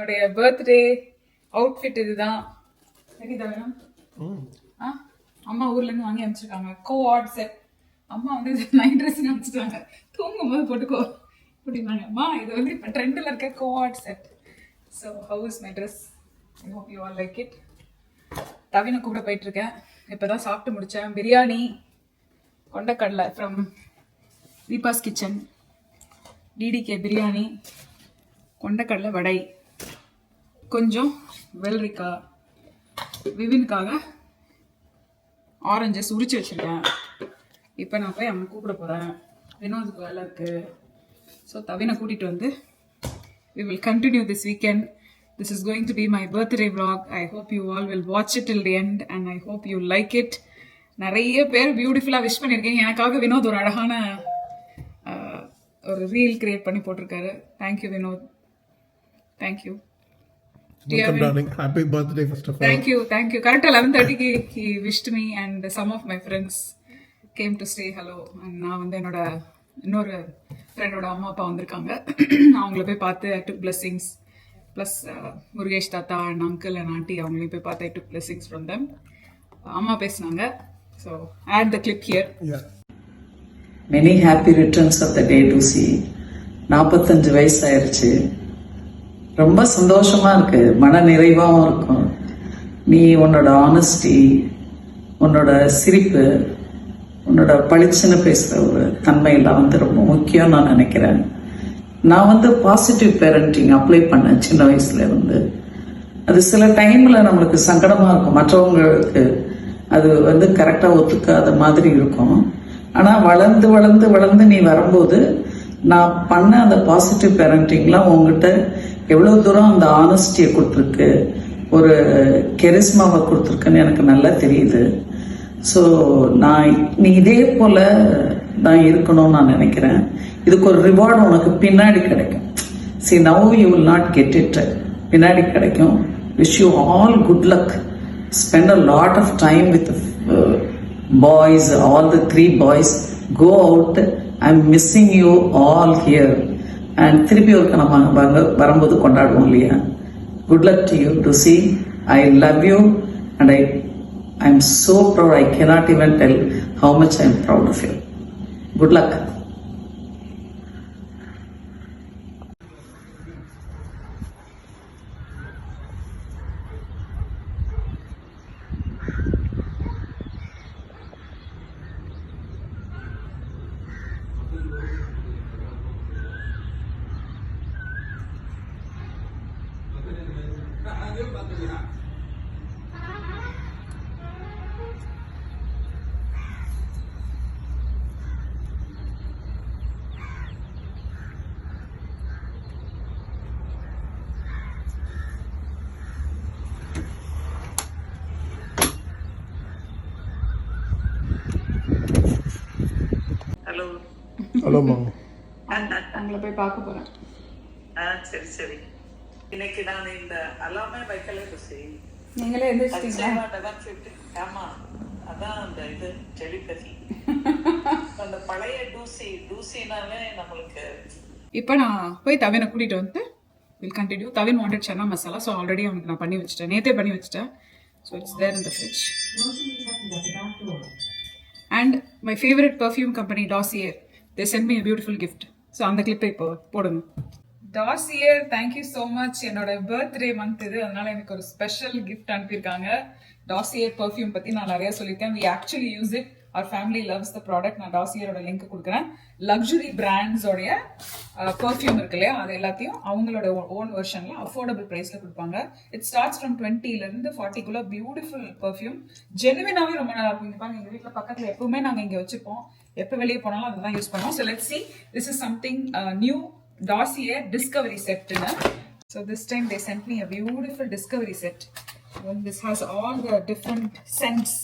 என்னுடைய birthday outfit இதுதான். வேணும் அம்மா ஊர்ல இருந்து வாங்கி அமைச்சிருக்காங்க. கோஆர்ட் செட். அம்மா வந்து நைட் ட்ரெஸ் அமைச்சிட்டாங்க. தூங்கும் போது போட்டுக்கோ அப்படின்னாங்க. அம்மா இது வந்து இப்போ ட்ரெண்டில் இருக்க coord set. So how is my dress? I hope you all like it. தவினை கூட போயிட்டு இருக்கேன். இப்போதான் சாப்பிட்டு முடிச்சேன். பிரியாணி கொண்டக்கடலை from Deepa's kitchen. TTK biryani, கொண்டக்கடலை வடை, கொஞ்சம் வெள்ளரிக்காய், விவினுக்காக ஆரஞ்சஸ் உரிச்சு வச்சிருக்கேன். இப்போ நான் போய் அவனை கூப்பிட போகிறேன். வினோதுக்கு வேலை இருக்குது. ஸோ தவினை கூட்டிகிட்டு வந்து we will continue this weekend. This is going to be my birthday vlog. I hope you all will watch it till the end and I hope you like it. நிறைய பேர் பியூட்டிஃபுல்லாக விஷ் பண்ணியிருக்கீங்க. எனக்காக வினோத் ஒரு அழகான ஒரு ரீல் கிரியேட் பண்ணி போட்டிருக்காரு. Thank you Vinod. Thank you. Welcome, darling. Happy birthday, first of all. Thank you. Correct 11:30 he wished me and some of my friends came to say hello. And நான் வந்து என்னோட இன்னொரு ஃப்ரெண்டோட அம்மா அப்பா வந்திருக்காங்க. நான் அவங்கள போய் பார்த்து I took blessings. Plus Murugesh தாத்தா அண்ட் அங்கிள் அண்ட் ஆண்டி அவங்களையும் போய் பார்த்து I took blessings from them. அம்மா பேசினாங்க. So add the clip here. Yeah. Many happy returns of the day to see. 45 வயசு ஆயிடுச்சு. ரொம்ப சந்தோஷமா இருக்கு, மன நிறைவாகவும் இருக்கும். நீ உன்னோட ஆனஸ்டி, உன்னோட சிரிப்பு, உன்னோட பளிச்சுன்னு பேசுகிற ஒரு தன்மையெல்லாம் வந்து ரொம்ப முக்கியம் நான் நினைக்கிறேன். நான் வந்து பாசிட்டிவ் பேரண்டிங் அப்ளை பண்ணேன் சின்ன வயசுல இருந்து. அது சில டைம்ல நம்மளுக்கு சங்கடமா இருக்கும், மற்றவங்களுக்கு அது வந்து கரெக்டாக ஒத்துக்காத மாதிரி இருக்கும். ஆனால் வளர்ந்து வளர்ந்து வளர்ந்து நீ வரும்போது நான் பண்ண அந்த பாசிட்டிவ் பேரண்டிங்லாம் உங்ககிட்ட எவ்வளோ தூரம் அந்த ஆனஸ்டியை கொடுத்துருக்கு, ஒரு கெரிஸ்மாவை கொடுத்துருக்குன்னு எனக்கு நல்லா தெரியுது. ஸோ நீ இதே போல் நான் இருக்கணும்னு நான் நினைக்கிறேன். இதுக்கு ஒரு ரிவார்டு உனக்கு பின்னாடி கிடைக்கும். See, now you will not get it. பின்னாடி கிடைக்கும். Wish you all good luck. Spend a lot of time with the boys, all the 3 boys. Go out. I'm missing you all here. And திருப்பி ஒரு நம்ம வரும்போது கொண்டாடுவோம் இல்லையா? Good luck to you to see. I love you and I'm so proud. I cannot even tell how much I'm proud of you. Good luck. Hello. Hello, Mom. உங்களை போய் பார்க்க போறேன். சரி சரி. இன்னைக்கு நான் இந்த எல்லாமே வைக்கல ருசி. நீங்களே எந்திரிச்சிட்டீங்களா? ஆமா, அதான் அந்த இது டெலிபதி. அந்த பழைய டூசினாலே நம்மளுக்கு. இப்போ நான் போய் தவினை கூட்டிட்டு வந்து will continue. Thavin wanted chana masala. So already அவனுக்கு நான் பண்ணி வச்சுட்டேன், நேற்றே பண்ணி வச்சுட்டேன். So it's there in the fridge. And my favourite perfume company Dossier, they sent me a beautiful gift. So அந்த கிளிப்பை இப்போ போடுங்க. Dossier, thank you so much. என்னோட பர்த்டே மந்த் இது, அதனால எனக்கு ஒரு ஸ்பெஷல் கிஃப்ட் அனுப்பியிருக்காங்க. டாசியர் பர்ஃப்யூம் பற்றி நான் நிறைய சொல்லியிருக்கேன். We actually use it. our family loves the product. நான் டாசியரோட லிங்க் கொடுக்குறேன். லக்ஸுரி பிராண்ட்ஸோடைய பர்ஃப்யூம் இருக்கு இல்லையா, அது எல்லாத்தையும் அவங்களோட ஓன் வெர்ஷன்ல அஃபோர்டபுள் ப்ரைஸ்ல கொடுப்பாங்க. It starts from 20 to 40 beautiful perfume. ஜெனுவினாவே ரொம்ப நல்லா இருக்கும். பாருங்க, எங்க வீட்டில் பக்கத்தில் எப்பவுமே நாங்கள் இங்கே வச்சுப்போம். எப்போ வெளியே போனாலும் அதை தான் யூஸ் பண்ணுவோம். So let's see, this is something new Dossier Discovery set. So this time they sent me a beautiful Discovery set. And this has all the different scents.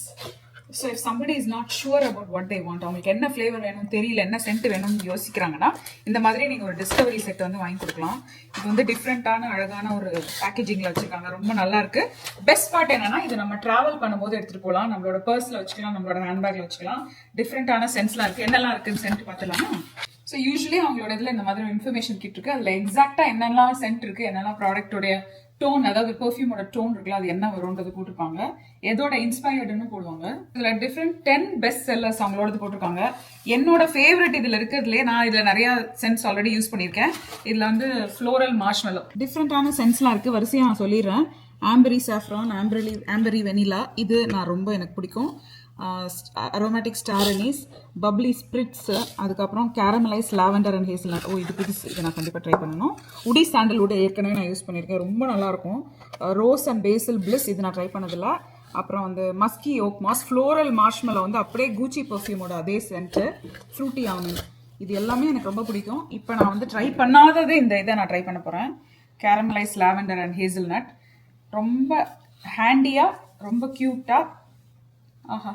So if somebody is not sure about what they want, அவங்களுக்கு என்ன flavour வேணும் தெரியல, என்ன send வேணும்னு யோசிக்கிறாங்கன்னா இந்த மாதிரி நீங்கள் ஒரு டிஸ்கவரி செட் வந்து வாங்கி கொடுக்கலாம். இது வந்து டிஃப்ரெண்ட்டான அழகான ஒரு பேக்கேஜிங்கில் வச்சுருக்காங்க. ரொம்ப நல்லா இருக்கு. பெஸ்ட் பார்ட் என்னன்னா, இது நம்ம ட்ராவல் பண்ணும்போது எடுத்துகிட்டு போகலாம். நம்மளோட பர்ஸில் வச்சுக்கலாம், நம்மளோட ஹேண்ட்பேக்கில் வச்சுக்கலாம். டிஃப்ரெண்ட்டான சென்ஸ்லாம் இருக்குது. என்னெல்லாம் இருக்குன்னு சென்ட் பார்த்துலாமா? ஸோ யூஸ்வலி அவங்களோட இதில் இந்த மாதிரி இன்ஃபர்மேஷன் கிட் இருக்கு. அதில் எக்ஸாக்டாக என்னெல்லாம் சென்ட் இருக்கு, என்னெல்லாம் ப்ராடக்டோடைய டோன், அதாவது பெர்ஃப்யூமோட டோன் இருக்குல்ல, அது என்ன வரும்ன்றது போட்டிருப்பாங்க. எதோட இன்ஸ்பயர்டுன்னு போடுவாங்க. இதில் டிஃப்ரெண்ட் 10 பெஸ்ட் செல்லர்ஸ் அவங்களோடது போட்டிருக்காங்க. என்னோட ஃபேவரட் இதில் இருக்கிறதுலே, நான் இதில் நிறைய சென்ட்ஸ் ஆல்ரெடி யூஸ் பண்ணியிருக்கேன். இதில் வந்து ஃப்ளோரல் மார்ஷ்மெலோ டிஃப்ரெண்ட்டான சென்ட்ஸ்லாம் இருக்குது. வரிசையாக நான் சொல்லிடுறேன். ஆம்பரி சாஃப்ரான், ஆம்பரி வெனிலா, இது நான் ரொம்ப எனக்கு பிடிக்கும். Aromatic star anise, bubbly spirits, அதுக்கப்புறம் கேரமலைஸ் லாவெண்டர் அண்ட் ஹேசல்நட். இது புதுசு, இதை நான் கண்டிப்பாக ட்ரை பண்ணணும். உடி சாண்டல்வுட் ஏற்கனவே நான் யூஸ் பண்ணியிருக்கேன், ரொம்ப நல்லாயிருக்கும். ரோஸ் அண்ட் பேசில் பிளிஸ், இது நான் ட்ரை பண்ணதில்லை. அப்புறம் வந்து Maski okay mass, floral marshmallow வந்து அப்படியே கூச்சி பர்ஃப்யூமோட அதே சென்ட்டு, ஃப்ரூட்டி ஆல்மண்ட், இது எல்லாமே எனக்கு ரொம்ப பிடிக்கும். இப்போ நான் வந்து ட்ரை பண்ணாதது இந்த இதை நான் ட்ரை பண்ண போகிறேன். கேரமலைஸ் லாவெண்டர் அண்ட் ஹேசல்நட், ரொம்ப ஹேண்டியாக, ரொம்ப க்யூட்டாக. ஆஹா,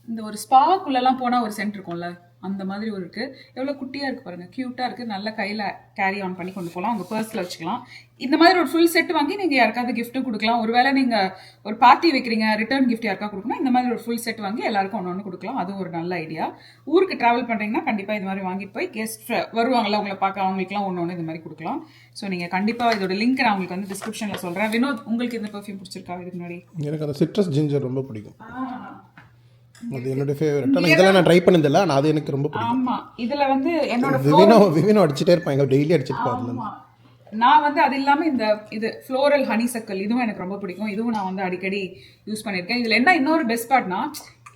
இந்த ஒரு ஸ்பாக்குள்ளெல்லாம் போனால் ஒரு சென்ட் இருக்கும்ல, அந்த மாதிரி ஒரு இருக்குது. எவ்வளோ குட்டியாக இருக்குது பாருங்கள், க்யூட்டாக இருக்குது. நல்ல கையில் கேரி ஆன் பண்ணி கொண்டு போகலாம், உங்கள் பர்ஸில் வச்சுக்கலாம். இந்த மாதிரி ஒரு ஃபுல் செட் வாங்கி நீங்கள் யாருக்காவது கிஃப்ட்டு கொடுக்கலாம். ஒருவேளை நீங்கள் ஒரு பார்ட்டி வைக்கிறீங்க, ரிட்டர்ன் கிஃப்ட் யாருக்கா கொடுக்கணும், இந்த மாதிரி ஒரு ஃபுல் செட் வாங்கி எல்லாருக்கும் ஒன்று கொடுக்கலாம். அதுவும் ஒரு நல்ல ஐடியா. ஊருக்கு ட்ராவல் பண்ணுறீங்கன்னா கண்டிப்பாக இது மாதிரி வாங்கிட்டு போய் கெஸ்ட் வருவாங்கள்ல உங்களை பார்க்க, அவங்களுக்குலாம் ஒன்று இது மாதிரி கொடுக்கலாம். ஸோ நீங்கள் கண்டிப்பாக இதோட லிங்க் நான் உங்களுக்கு வந்து டிஸ்கிரிப்ஷனில் சொல்கிறேன். வினோத், உங்களுக்கு இந்த பெர்ஃப்யூம் பிடிச்சிருக்கா? இதுக்கு முன்னாடி எனக்கு அந்த சிட்ரஸ் ஜிஞ்சர் ரொம்ப பிடிக்கும். அது என்னோட ஃபேவரட். ஆனால் இதெல்லாம் நான் ட்ரை பண்ணதில்லை, ஆனால் அது எனக்கு ரொம்ப பிடிக்கும். ஆமாம், இதில் வந்து என்னோட விவினோ அடிச்சுட்டே இருப்பாங்க, டெய்லி அடிச்சிட்டு. நான் வந்து அது இல்லாமல் இது ஃப்ளோரல் ஹனிசக்கல், இதுவும் எனக்கு ரொம்ப பிடிக்கும். இதுவும் நான் வந்து அடிக்கடி யூஸ் பண்ணியிருக்கேன். இதில் என்ன இன்னொரு பெஸ்ட் பார்ட்னா,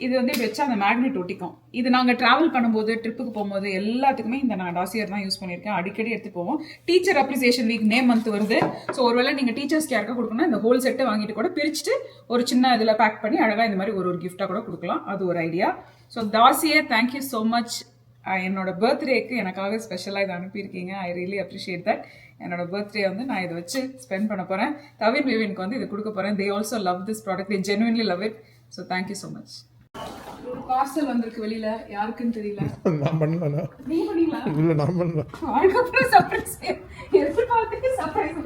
இது வந்து இப்படி வச்சா அந்த மேக்னெட் ஒட்டிக்கும். இது நாங்கள் ட்ராவல் பண்ணும்போது, ட்ரிப்புக்கு போகும்போது எல்லாத்துக்குமே இந்த நான் டாசியர் தான் யூஸ் பண்ணியிருக்கேன். அடிக்கடி எடுத்து போவோம். Teacher appreciation week May month வருது. ஸோ ஒருவேளை நீங்கள் டீச்சர்ஸ்க்கு யாருக்கா கொடுக்கணும்னா இந்த ஹோல் செட்டை வாங்கிட்டு கூட பிரிச்சுட்டு ஒரு சின்ன இதில் பேக் பண்ணி அழகாக இந்த மாதிரி ஒரு கிஃப்டாக கூட கொடுக்கலாம். அது ஒரு ஐடியா. ஸோ தாசியர், தேங்க்யூ ஸோ மச். என்னோட பர்த்டேக்கு எனக்காக ஸ்பெஷலாக இதை அனுப்பியிருக்கீங்க. I really appreciate that. என்னோட பர்த்டே வந்து நான் இதை வச்சு ஸ்பெண்ட் பண்ண போகிறேன். தவின் விவினுக்கு வந்து இது கொடுக்க போகிறேன். They also love this product, they genuinely love it. So thank you so much. ஒரு பார்சல் வந்திருக்கு வெளியில, யாருக்குன்னு தெரியல. நான் பண்ணல. நீ பண்ணீங்களா? இல்லை, நான் பண்ணல. அதுக்கப்புறம் சர்ப்ரைஸ், எதிர்பார்த்துக்கு சர்ப்ரைஸ்.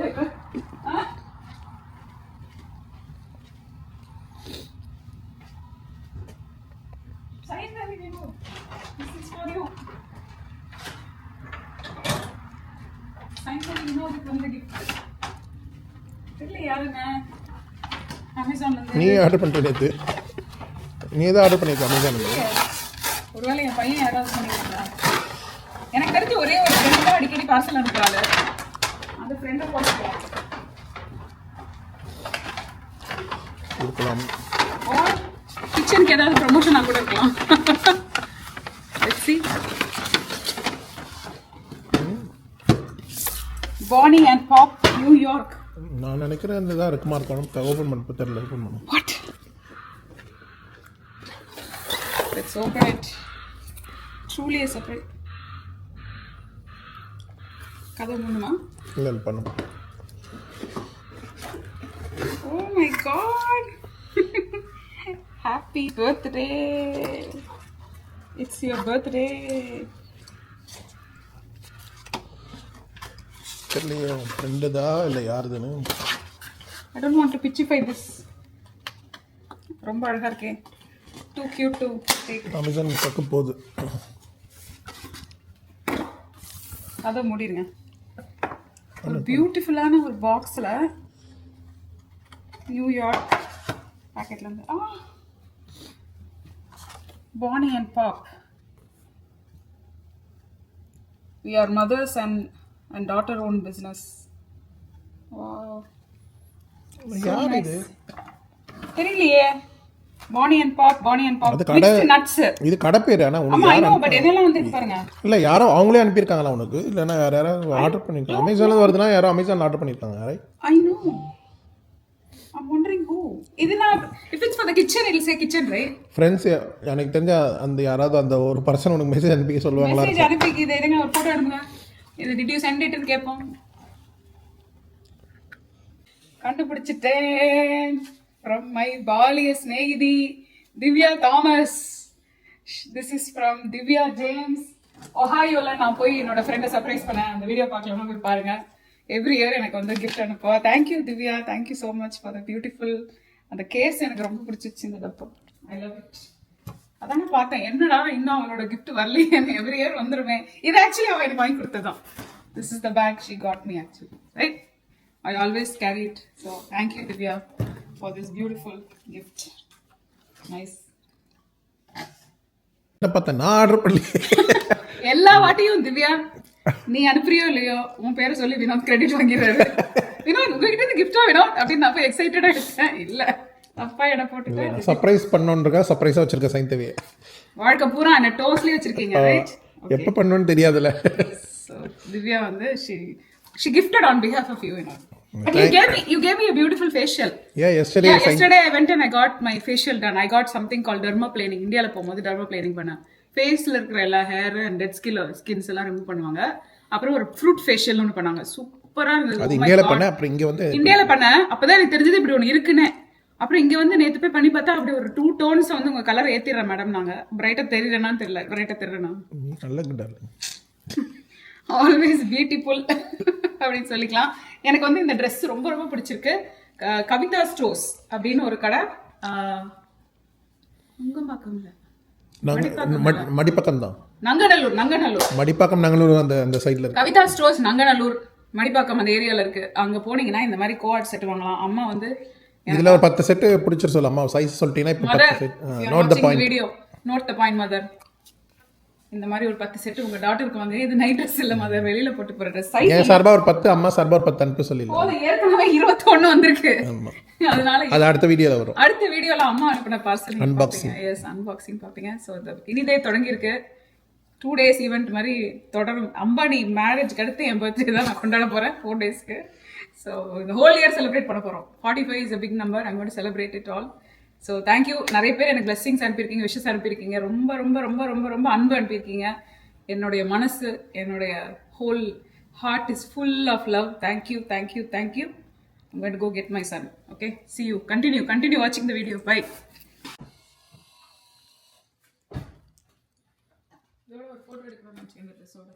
நீ ஆர்டர் பண்ணிட்டு நேற்று நீ தான் ஆர்டர் பண்ணியிருக்க அமேசானில். ஒருவேளை என் பையன் யாராவது பண்ணியிருக்கா? எனக்கு தெரிஞ்சு ஒரே ஒரு ஃப்ரெண்ட் தான் அடிக்கடி பார்சல் அனுப்புறாரு. அந்த ஃப்ரெண்டை போட்டுக்கலாம் கொடுக்கலாம். கிச்சனுக்கு ஏதாவது ப்ரமோஷனாக கூட இருக்கலாம். Let's see. Bonnie and Pop, New York. நான் நினைக்கிறேன் இந்த தான் இருக்குமா இருக்கணும். ஓப்பன் பண்ண தெரியல. ஓப்பன் பண்ணும். What? Let's open it. Truly a surprise. கதை மூணுமா? இல்லை பண்ணும். Oh my god. Happy birthday. It's your birthday. தெரியலையே ஃப்ரெண்டுதா இல்லை யாருதுன்னு. I don't want to pitchify this. ரொம்ப அழகா இருக்கே. Too cute to take. Amazon பக்கம் போகுது. அதை மூடிடுங்க. ஒரு பியூட்டிஃபுல்லான ஒரு பாக்ஸில் New York பேக்கெட்லேருந்து Bonnie and Pop. We are mothers and daughter-owned business. Wow. யார் இது? தெரியலையே. Bonnie and Pop. அது கடை. Mixed nuts. இது கடை பேர். ஆனால் ஆமா, உனக்கு I know, but என்னெல்லாம் வந்து பாருங்க. இல்லை யாரோ அவங்களே அனுப்பியிருக்காங்களா உனக்கு? இல்லைன்னா யாராவது ஆர்டர் பண்ணியிருக்காங்க? அமேசானில் வருதுன்னா யாரோ அமேசானில் ஆர்டர் பண்ணியிருக்காங்க. யாரை? I know. I'm wondering who. இது நான், if it's for the kitchen, it'll say kitchen, right? Friends எனக்கு தெரிஞ்ச அந்த யாராவது அந்த ஒரு பர்சன் உனக்கு மெசேஜ் அனுப்பி சொல்லுவாங்களா? மெசேஜ் அனுப்பி இது எடுங்க, ஒரு ஃபோட்டோ எடுங்க. இது did you send it ன்னு கேட்போம். கண்டுபிடிச்சிட்டேன். From my பாலிய ஸ்நேகிதி Divya Thomas. This is from Divya James. ஒஹாயோல நான் போய் என்னோட ஃப்ரெண்டை சர்ப்ரைஸ் பண்ணேன். அந்த வீடியோ பார்க்கலாமா போய் பாருங்க. எவ்ரி இயர் எனக்கு வந்து கிஃப்ட் அனுப்புவா. Thank you Divya, thank you so much for the beautiful. அந்த கேஸ் எனக்கு ரொம்ப பிடிச்சிச்சு. இந்த டப்பா ஐ லவ் இட். அதானே பார்த்தேன், என்னடா இன்னும் அவளோட gift வரலையே, எவ்ரி இயர் வந்துருமே. இது ஆக்சுவலி அவ எனக்கு வாங்கி கொடுத்ததான். This is the bag she got me actually, right? I always carry it. So thank you Divya for this beautiful gift. Nice. என்ன பார்த்தேன் நான் ஆர்டர் பண்ணி எல்லா வாட்டியும் திவ்யா நீ அனுப்புறியோ இல்லையோ உன் பேரை சொல்லி வினோத் கிரெடிட் வாங்கிடுறாரு. வினோத் உங்ககிட்ட இருந்து கிஃப்டா வேணும் அப்படின்னு நான் போய் எக்ஸைட்டடா எடுத்தேன். இல்ல தப்பா இடம் போட்டுட்டேன். சர்ப்ரைஸ் பண்ணோன்றக்கா சர்ப்ரைஸாக வச்சிருக்க சைந்தவியை. வாழ்க்கை பூரா என்ன டோஸ்ட்லயே வச்சிருக்கீங்க, ரைட்? எப்போ பண்ணணும்னு தெரியாதுல்ல. So Divya வந்து she gifted on behalf of you, Vinod. But you gave me a beautiful facial. Yeah, yesterday I went and I got my facial done. I got something called dermaplaning. இந்தியால போகும்போது dermaplaning பண்ணேன். ஃபேஸ்ல இருக்கிற எல்லா hair and dead skins எல்லாம் remove பண்ணுவாங்க. அப்புறம் ஒரு ஃப்ரூட் ஃபேஷியல் ஒன்று பண்ணாங்க. சூப்பரா இருந்தது. அது இந்தியால பண்ணேன். அப்புறம் இங்க வந்து இந்தியால பண்ணேன். அப்பதான் எனக்கு தெரிஞ்சது இப்படி ஒன்று இருக்குன்னு. அப்புறம் இங்க வந்து நேத்து போய் பண்ணி பார்த்தா அப்படி ஒரு 2 டோன்ஸ் வந்து உங்க கலர் ஏத்திடுறேன் மேடம். நாங்க பிரைட்டா தெரியறேனான்னு தெரியல. பிரைட்டா தெரியறேனா? நல்ல குட். ஆல்வேஸ் பியூட்டிஃபுல் அப்படின்னு சொல்லிக்கலாம். எனக்கு வந்து இந்த ட்ரெஸ் ரொம்ப ரொம்ப பிடிச்சிருக்கு. கவிதா ஸ்டோர்ஸ் அப்படின்னு ஒரு கடை உங்கம்பாக்கம்ல மடிப்பாக்கம் தான். நங்கநல்லூர் மடிப்பாக்கம் நங்கநல்லூர் அந்த சைடுல இருக்கு. கவிதா ஸ்டோர்ஸ் நங்கநல்லூர் மடிப்பாக்கம் அந்த ஏரியால இருக்கு. அங்க போனீங்கன்னா இந்த மாதிரி கோஆர்ட் செட் வாங்கலாம். அம்மா வந்து இதுல ஒரு 10 செட் பிடிச்சிரு சொல்ல. அம்மா சைஸ் சொல்லிட்டீங்கன்னா இப்போ 10 set. Note the point video. Note the point mother. இந்த மாதிரி ஒரு 10 செட் உங்க டாட்டருக்கு வாங்க. இது நைட் ட்ரெஸ் இல்ல மதர், வெளியில போட்டு போற ட்ரெஸ். சைஸ் ஏன் சார்பா ஒரு 10, அம்மா சார்பா ஒரு 10 அனுப்பி சொல்லிடலாம். போது, ஏற்கனவே 21 வந்திருக்கு. அதனால அது அடுத்த வீடியோல வரும். அடுத்த வீடியோல அம்மா அனுப்பின பார்சல் அன்பாக்சிங். எஸ், அன்பாக்சிங் பாப்பீங்க. சோ இனிதே தொடங்கி இருக்கு. 2 days ஈவென்ட் மாதிரி தொடரும். அம்பானி மேரேஜ்க்கு அடுத்து என் பர்த்டே தான் நான் கொண்டாட போறேன் 4 daysக்கு. ஸோ இந்த ஹோல் இயர் செலிப்ரேட் பண்ண போறோம். 45 is a big number. I'm going to celebrate it all. So thank you. நிறைய பேர் எனக்கு பிளெஸிங்ஸ் அனுப்பியிருக்கீங்க, விஷஸ் அனுப்பியிருக்கீங்க. ரொம்ப ரொம்ப ரொம்ப ரொம்ப ரொம்ப அன்பு அனுப்பியிருக்கீங்க. என்னுடைய மனசு, என்னுடைய whole heart is full of love. Thank you thank you thank you. I'm going to go get my son. Okay, see you. Continue watching the video. Bye. இதோட ஒரு போட்டோ எடுக்கணும்னு நினைச்சேன் இந்த ட்ரெஸ்ஸோட.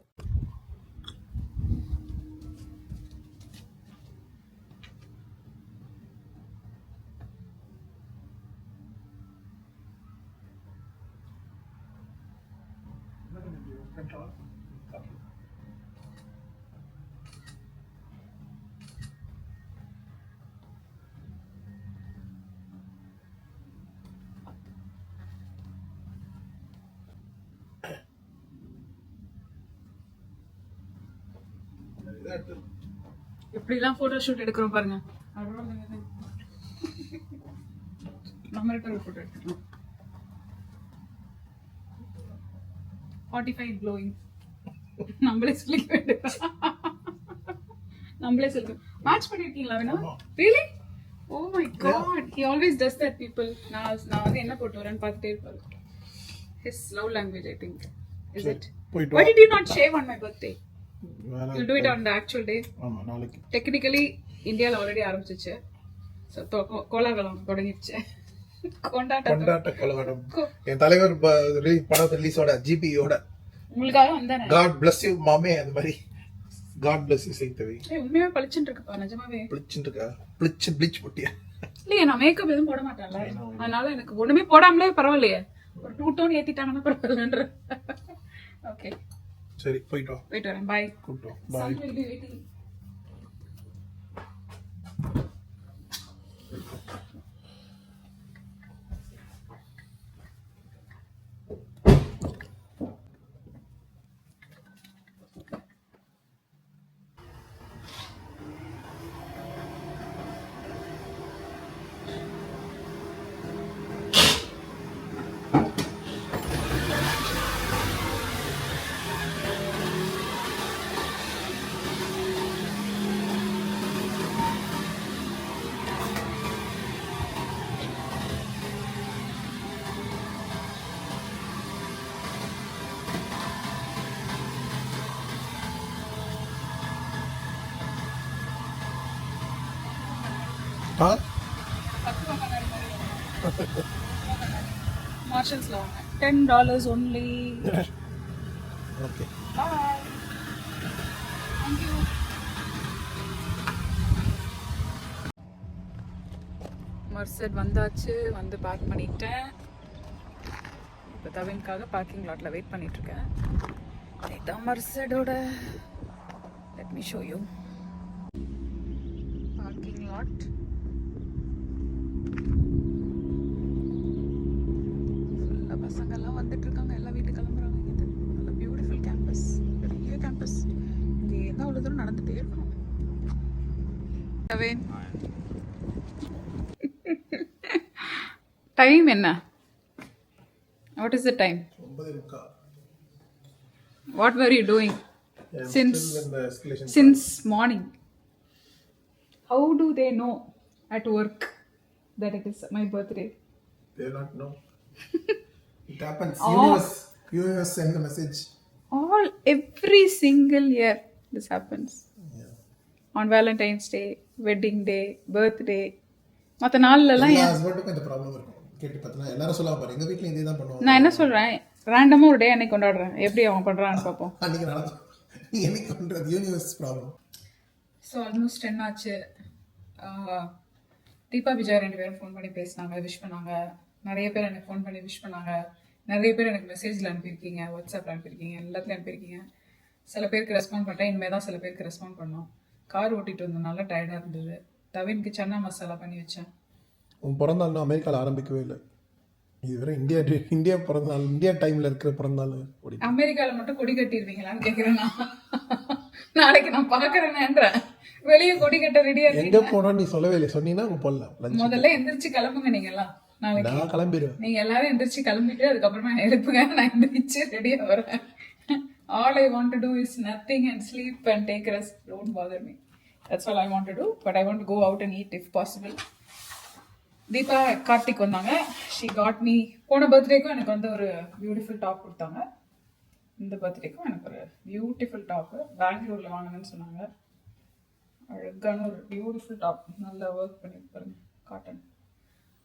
எப்படிலாம் போட்டோ ஷூட் எடுக்கிறோம் பாருங்க. நம்ம ஒரு போட்டோ எடுத்துக்கலாம். 45 glowing. நம்மளே சொல்லிக்க வேண்டியது. நம்மளே சொல்லுங்க. மேட்ச் பண்ணிருக்கீங்களா வேணா? Really? Oh my god. He always does that people. நான் வந்து என்ன போட்டு வரேன்னு பார்த்துட்டே இருப்பாரு. His love language, I think. Is it? Why did you not shave on my birthday? You'll do it on the actual day. ஆமா, நாளைக்கு. Technically இந்தியால ஆல்ரெடி ஆரம்பிச்சிச்சு. சோ கோலாகலம் தொடங்கிடுச்சு. கொண்டாட்ட கோலாகலம். என் தலைவர் படம் ரிலீஸோட ஜிபியோட உங்களுக்காக வந்தானே. God bless you மாமே. அந்த மாதிரி God bless you சைந்தவி. உண்மையாவே பளிச்சுன்னு இருக்குப்பா, நிஜமாவே ப்ளீச் இருக்கா? ப்ளீச் போட்டியா? இல்லையே, நான் மேக்கப் எதுவும் போட மாட்டேன்ல, அதனால எனக்கு ஒண்ணுமே போடாமலே பரவாயில்லையே. ஒரு 2 டோன் ஏத்திட்டாங்கன்னா பரவாயில்லன்ற. ஓகே சரி, போயிட்டு வரேன். பாய். பாய். மார்ஷல்ஸ்ல வாங்க. $10 only. Okay, Bye. Thank you. மர்சட் வந்தாச்சு. வந்து பேக் பண்ணிட்டேன். தவின்காக பார்க்கிங் லாட்ல வெயிட் பண்ணிட்டு இருக்கேன். இதான் மர்சடோட, let me show you parking lot. ஃபுல்லாக பசங்கள்லாம் வந்துட்டு இருக்காங்க, எல்லாம் வீட்டுக்கு கிளம்புறாங்க. இது நல்ல பியூட்டிஃபுல் கேம்பஸ், பெரிய கேம்பஸ். இங்கே என்ன அவ்வளோ தூரம் நடந்துட்டே இருக்கணும். தவின், டைம் என்ன? What is the time? 9:45. What were you doing I'm since still in the escalation since morning? How do they know at work that it is my birthday? They don't know. It happens. Oh. Universe send the message. Every single year this happens. Yeah. On Valentine's Day, wedding day, birthday. மற்ற நாள்லலாம் எல்லா ஹஸ்பண்டுக்கும் இந்த problem இருக்கும். கேட்டு பார்த்தா எல்லாரும் சொல்லுவாங்க பாரு, எங்க வீட்ல இதே தான் பண்ணுவாங்க. நான் என்ன சொல்றேன், ரேண்டமாக ஒரு டே அன்னைக்கு கொண்டாடுறேன், எப்படி அவன் பண்றான்னு பார்ப்போம். அன்னைக்கு நடக்கும். எனக்கு பண்றது யூனிவர்ஸ் ப்ராப்ளம். ஸோ ஆல்மோஸ்ட் 10 ஆச்சு. தீபா விஜய் 2 பேரும் ஃபோன் பண்ணி பேசினாங்க, விஷ் பண்ணாங்க. நிறைய பேர் எனக்கு ஃபோன் பண்ணி விஷ் பண்ணாங்க. நிறைய பேர் எனக்கு மெசேஜில் அனுப்பியிருக்கீங்க, வாட்ஸ்அப்பில் அனுப்பியிருக்கீங்க, எல்லாத்துலையும் அனுப்பியிருக்கீங்க. சில பேருக்கு ரெஸ்பாண்ட் பண்ணிட்டேன், இனிமேல் தான் சில பேருக்கு ரெஸ்பாண்ட் பண்ணோம். கார் ஓட்டிட்டு வந்ததுனால டயர்டாக இருந்தது. தவினுக்கு சன்னா மசாலா பண்ணி வச்சேன். உன் பிறந்தாள் அமெரிக்காவில் ஆரம்பிக்கவே இல்லை. இது வேற இந்தியா பிறந்தநாள், இந்தியா டைம்ல இருக்கிற பிறந்தநாள். அமெரிக்காவில் மட்டும் கொடி கட்டிடுவீங்களான்னு கேட்குறேன். நாளைக்கு நான் பார்க்குறேனேன்றேன். வெளியே கொடி கட்ட ரெடியா எங்க போனோம் நீ சொல்லவே இல்லை. சொன்னீங்கன்னா உங்க போடலாம். முதல்ல எந்திரிச்சு கிளம்புங்க நீங்க எல்லாம். நாளைக்கு நான் கிளம்பிடுவேன். நீங்க எல்லாரும் எந்திரிச்சு கிளம்பிட்டு அதுக்கப்புறமா எழுப்புங்க, நான் எந்திரிச்சு ரெடியா வரேன். All I want to do is nothing and sleep and take rest. Don't bother me. That's all I want to do. But I want to go out and eat if possible. Deepa Karthik வந்தாங்க. She got me, போன பர்த்டேக்கும் எனக்கு வந்து ஒரு beautiful top கொடுத்தாங்க. இந்த பர்த்டேக்கும் எனக்கு ஒரு beautiful top பெங்களூர்ல வாங்கினேன்னு சொன்னாங்க. அழகான ஒரு பியூட்டிஃபுல் டாப், நல்லா ஒர்க் பண்ணியிருப்பாருங்க, காட்டன்,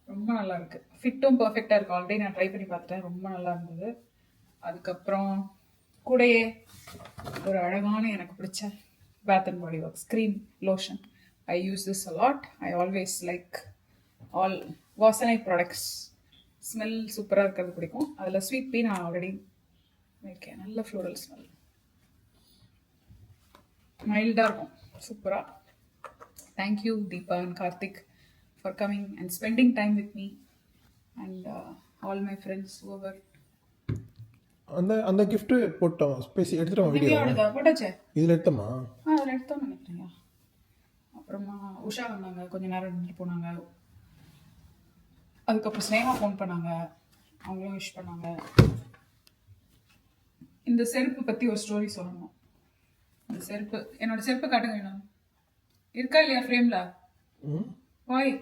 ரொம்ப நல்லா இருக்கு. ஃபிட்டும் பர்ஃபெக்டாக இருக்கு. ஆல்ரெடி நான் ட்ரை பண்ணி பார்த்துட்டேன், ரொம்ப நல்லா இருந்தது. அதுக்கப்புறம் கூடயே ஒரு அழகான எனக்கு பிடிச்ச Bath and Body Works cream lotion. I use this a lot. I always like all வாசனை ப்ராடக்ட்ஸ். ஸ்மெல் சூப்பராக இருக்கிறது பிடிக்கும். அதில் ஸ்வீட் பீ நான் ஆல்ரெடி வைக்கேன், நல்ல ஃப்ளோரல் ஸ்மெல், மைல்டாக இருக்கும், சூப்பராக. Thank you Deepa and Karthik for coming and spending time with me and all my friends over. அந்த கிஃப்ட் போட்டோம், பேசி எடுத்துட்டோம். வீடியோ போட்டாச்சே, இதில் எடுத்தோமா? அதில் எடுத்தோம் நினைக்கிறேன். அப்புறமா உஷா வந்தாங்க, கொஞ்சம் நேரம் இருந்துட்டு போனாங்க. அதுக்கப்புறம் ஸ்னேகா ஃபோன் பண்ணாங்க, அவங்களும் விஷ் பண்ணாங்க. இந்த செருப்பு பற்றி ஒரு ஸ்டோரி சொல்லணும். இந்த செருப்பு, என்னோட செருப்பு காட்டுங்க வேணும். இருக்கா இல்லையா ஃப்ரேமில்? வாய்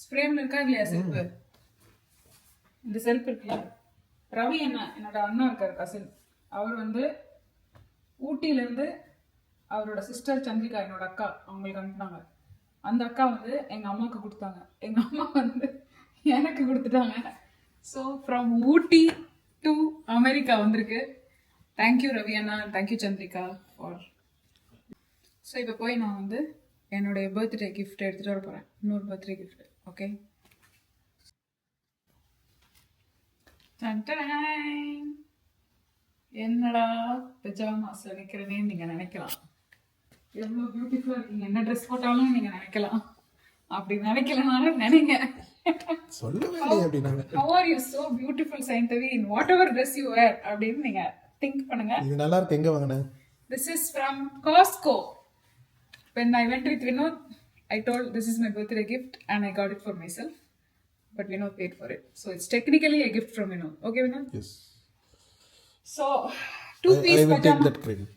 ஃப்ரேமில் இருக்கா இல்லையா செருப்பு? இந்த செருப்பு இருக்குல்ல, ரவி அண்ணா, என்னோட அண்ணா இருக்காரு கசின், அவர் வந்து ஊட்டியிலேருந்து அவரோட சிஸ்டர் சந்திரிகா, என்னோட அக்கா, அவங்களுக்கு அனுப்பினாங்க. அந்த அக்கா வந்து எங்கள் அம்மாவுக்கு கொடுத்தாங்க, எங்கள் அம்மா வந்து எனக்கு கொடுத்துட்டாங்க. So from Ooty to America வந்திருக்கு. தேங்க்யூ ரவி அண்ணா, தேங்க்யூ சந்திரிகா ஃபார். ஸோ இப்போ போய் நான் வந்து என்னுடைய பர்த்டே கிஃப்ட் எடுத்துகிட்டு வர போகிறேன், இன்னொரு பர்த்டே கிஃப்ட். ஓகே, என்னடா பெஜாமாஸ் நினைக்கிறேன்னு நீங்க நினைக்கலாம். எவ்வளவு பியூட்டிஃபுல்லா இருக்கீங்க, என்ன ட்ரெஸ் போட்டாலும் நீங்க நினைக்கலாம். அப்படி நினைக்கலனாலும் நினைங்க. சொல்லவே இல்லை அப்படினாங்க. How are you so beautiful Saintavi in whatever dress you wear அப்படின்னு நீங்க திங்க் பண்ணுங்க. இது நல்லா இருக்கு. எங்க வாங்குன? This is from Costco. When I went with Vinod, I told this is my birthday gift and I got it for myself. But Vinod paid for it. So it's technically a gift from Vinod. Okay, Vinod? Yes. So, 2-piece I will take pajama. that credit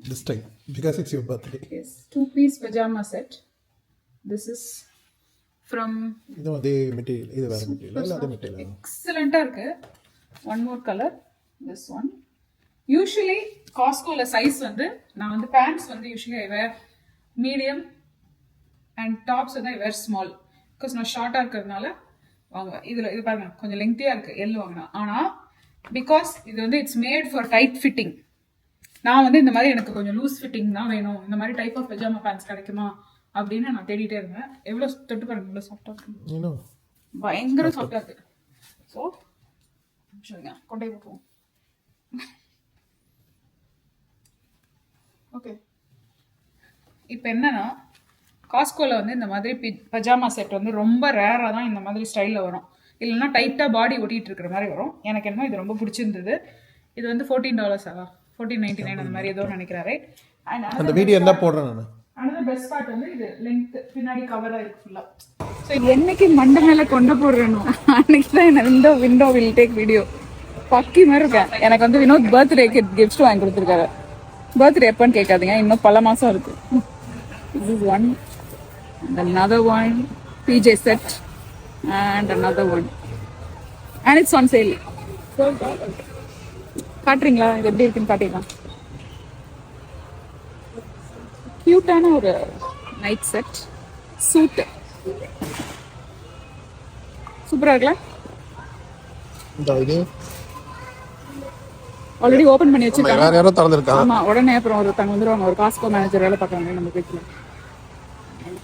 this time because it's your birthday. Yes, 2-piece pajama set. This is from... இது அதே material, இது வேற material இல்ல அதே material? எக்ஸலண்டா இருக்கு. One more color, this one. Usually Costcoல size வந்து நான் வந்து pants வந்து usually I wear medium and tops வந்து I wear small because நான் ஷார்ட்டா இருக்கிறதுனால வாங்குவேன். இதுல இது பாருங்க கொஞ்சம் லெங்க்தியா இருக்கு, எல்லு வாங்கினா. ஆனா பிகாஸ் இது வந்து it's made for tight fitting. நான் வந்து இந்த மாதிரி எனக்கு கொஞ்சம் லூஸ் ஃபிட்டிங் தான் வேணும், இந்த மாதிரி டைப் ஆஃப் பஜாமா பேண்ட்ஸ் கிடைக்குமா அப்படின்னு நான் தேடிட்டே இருந்தேன். எவ்வளோ தொட்டு பாருங்க, எவ்வளோ சாஃப்டாக இருக்கு, பயங்கர சாஃப்டாக இருக்கு. ஸோ சொல்லுங்க கொண்டே போட்டுருவோம். ஓகே, இப்போ என்னன்னா காஸ்கோவில் வந்து இந்த மாதிரி பஜாமா செட் வந்து ரொம்ப ரேராக தான் இந்த மாதிரி ஸ்டைலில் வரும். இல்லைன்னா டைட்டாக பாடி ஒட்டிகிட்டு இருக்கிற மாதிரி வரும். எனக்கு என்னமோ இது ரொம்ப பிடிச்சிருந்தது. இது வந்து $14 $14.99 அந்த மாதிரி ஏதோ நினைக்கிறாரு. அண்ட் அந்த வீடியோ இருந்தால் போடுறேன் நான். ஆனால் பெஸ்ட் பார்ட் வந்து இது லென்த் பின்னாடி கவராக இருக்கு ஃபுல்லாக. ஸோ என்னைக்கு மண்டை மேலே கொண்டு போடுறேனோ அன்னைக்கு தான் என்ன விண்டோ வில் டேக் வீடியோ பக்கி மாதிரி இருக்கேன். எனக்கு வந்து வினோத் பர்த்டேக்கு கிஃப்ட் வாங்கி கொடுத்துருக்காரு. பர்த்டே எப்போன்னு கேட்காதீங்க, இன்னும் பல மாதம் இருக்கு. This is one, and another one, PJ set, and another one, and it's on sale. காட்டுறீங்களா இது எப்படி இருக்குன்னு காட்டிடலாம். கியூட்டான ஒரு நைட் செட் சூட் சூப்பரா இருக்குல்ல. இந்த இது ஆல்ரெடி ஓபன் பண்ணி வச்சிருக்காங்க. வேற யாரோ திறந்துருக்காங்க. ஆமா, உடனே அப்புறம் ஒருத்தங்க வந்துருவாங்க, ஒரு காஸ்கோ மேனேஜர் வேலை பார்க்கறாங்க நம்ம வீட்டுல.